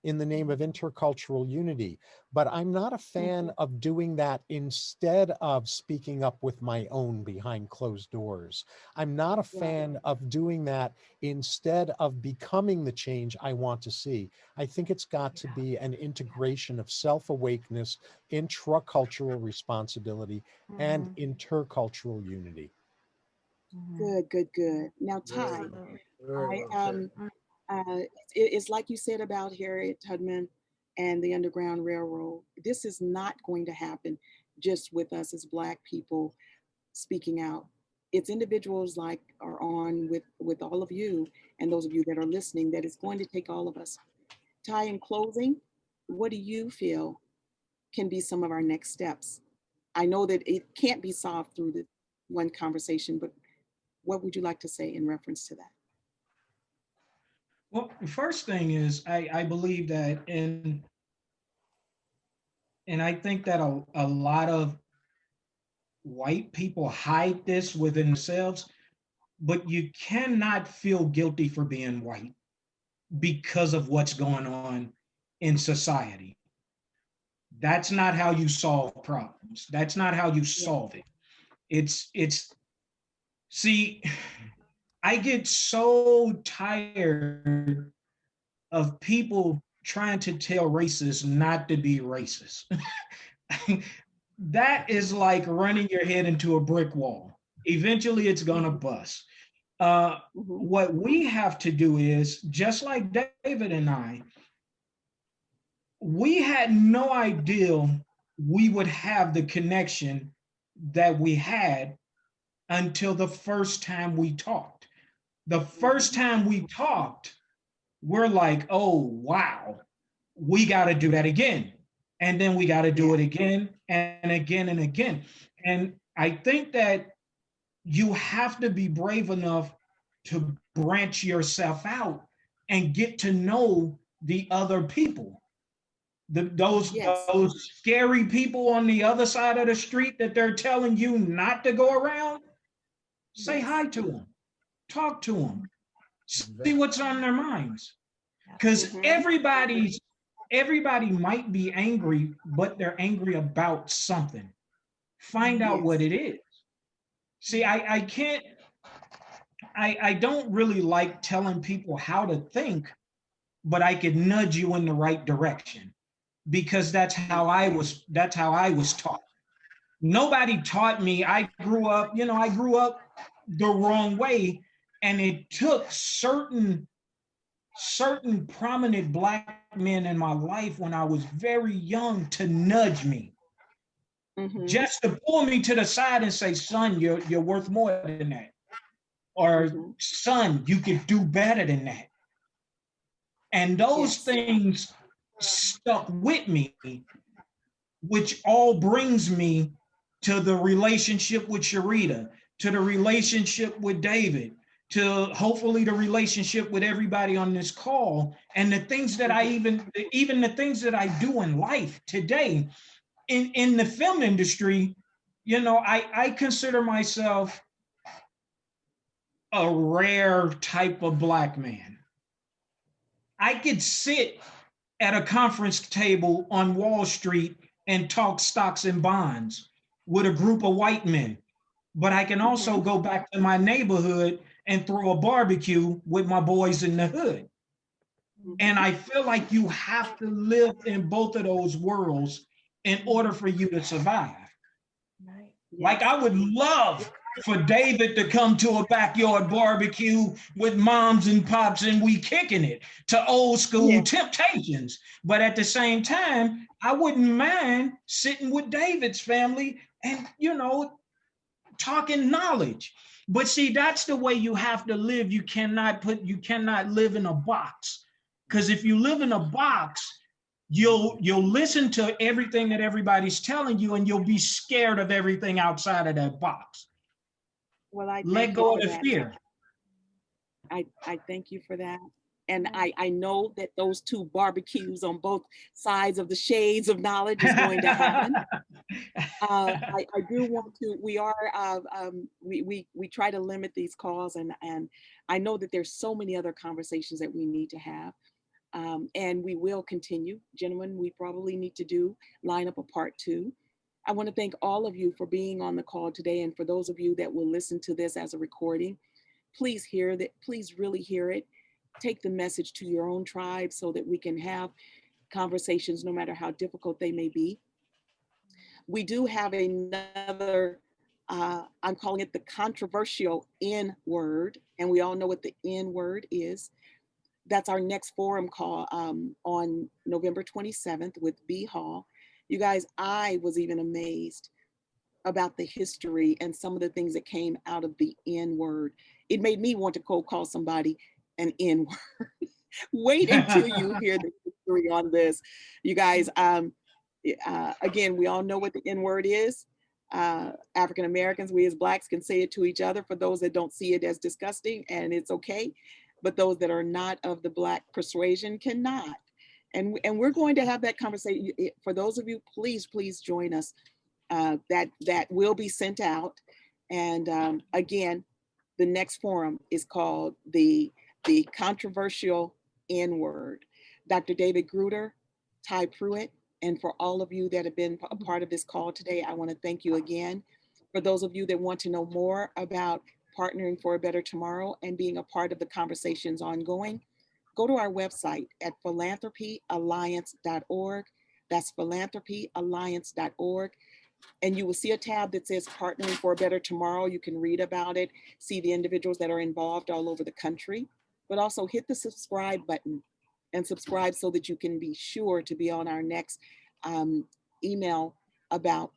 in the name of intercultural unity. But I'm not a fan of doing that instead of speaking up with my own behind closed doors. I'm not a fan of doing that instead of becoming the change I want to see. I think it's got to be an integration of self-awakeness, intracultural responsibility, and intercultural unity.
Good, good, good. Now,
Very
Ty,
well, very
I
well said.
uh, it's like you said about Harriet Tubman and the Underground Railroad. This is not going to happen just with us as Black people speaking out. It's individuals like are on with all of you and those of you that are listening that it's going to take all of us. Ty, in closing, what do you feel can be some of our next steps? I know that it can't be solved through the one conversation, but what would you like to say in reference to that?
Well, the first thing is I believe that and I think that a lot of white people hide this within themselves, but you cannot feel guilty for being white because of what's going on in society. That's not how you solve problems. That's not how you
Yeah.
solve it. It's see, I get so tired of people trying to tell racists not to be racist. That is like running your head into a brick wall. Eventually, it's going to bust. Uh,
Mm-hmm.
what we have to do is, just like David and I, we had no idea we would have the connection that we had until the first time we talked. The first time we talked, we're like, oh, wow, we got to do that again. And then we got to do
Yeah.
it again and again and again. And I think that you have to be brave enough to branch yourself out and get to know the other people. Those
Yes.
those scary people on the other side of the street that they're telling you not to go around, say
Yes.
hi to them, talk to them, see
Exactly.
what's on their minds. Because
Mm-hmm.
everybody might be angry, but they're angry about something. Find out what
Yes.
it is. See, I don't really like telling people how to think, but I could nudge you in the right direction, because that's how I was taught. Nobody taught me. I grew up the wrong way, and it took certain prominent Black men in my life when I was very young to nudge me, just to pull me to the side and say, son, you're worth more than that. Or son, you could do better than that. And those things stuck with me, which all brings me to the relationship with Sherita, to the relationship with David, to hopefully the relationship with everybody on this call, and the things that I even the things that I do in life today. In the film industry, I consider myself a rare type of Black man. I could sit at a conference table on Wall Street and talk stocks and bonds with a group of white men, but I can also go back to my neighborhood and throw a barbecue with my boys in the hood. And I feel like you have to live in both of those worlds in order for you to survive.
Right.
Like, I would love for David to come to a backyard barbecue with moms and pops and we kicking it to old school Temptations. But at the same time, I wouldn't mind sitting with David's family and, talking knowledge. But see, that's the way you have to live. You cannot live in a box. Because if you live in a box, you'll listen to everything that everybody's telling you, and you'll be scared of everything outside of that box.
Well, I
let go of the fear.
I thank you for that. And I know that those two barbecues on both sides of the shades of knowledge is going to happen. I do want to, we try to limit these calls, and I know that there's so many other conversations that we need to have. And we will continue. Gentlemen, we probably need to line up a part 2. I want to thank all of you for being on the call today. And for those of you that will listen to this as a recording, please really hear it. Take the message to your own tribe so that we can have conversations no matter how difficult they may be. We do have another, I'm calling it the controversial N word. And we all know what the N word is. That's our next forum call on November 27th with B Hall. You guys, I was even amazed about the history and some of the things that came out of the N word. It made me want to call somebody an N word. Wait until you hear the history on this. You guys, again, we all know what the N word is. African Americans, we as Blacks can say it to each other for those that don't see it as disgusting, and it's okay. But those that are not of the Black persuasion cannot. And we're going to have that conversation. For those of you, please join us. That will be sent out. And again, the next forum is called the controversial N-word. Dr. David Gruder, Ty Pruitt, and for all of you that have been a part of this call today, I want to thank you again. For those of you that want to know more about partnering for a better tomorrow and being a part of the conversations ongoing, go to our website at philanthropyalliance.org. That's philanthropyalliance.org. And you will see a tab that says Partnering for a Better Tomorrow. You can read about it, see the individuals that are involved all over the country, but also hit the subscribe button and subscribe so that you can be sure to be on our next email about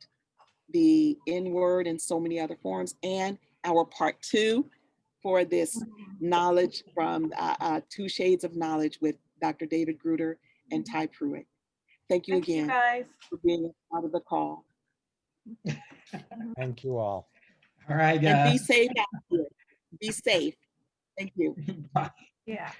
the N-word and so many other forms, and our part 2 for this knowledge from 2 Shades of Knowledge with Dr. David Gruder and Ty Pruitt. Thank you again
guys.
for being part of the call.
Thank you all.
All right, guys.
And be safe out here. Be safe. Thank you.
Bye.
Yeah.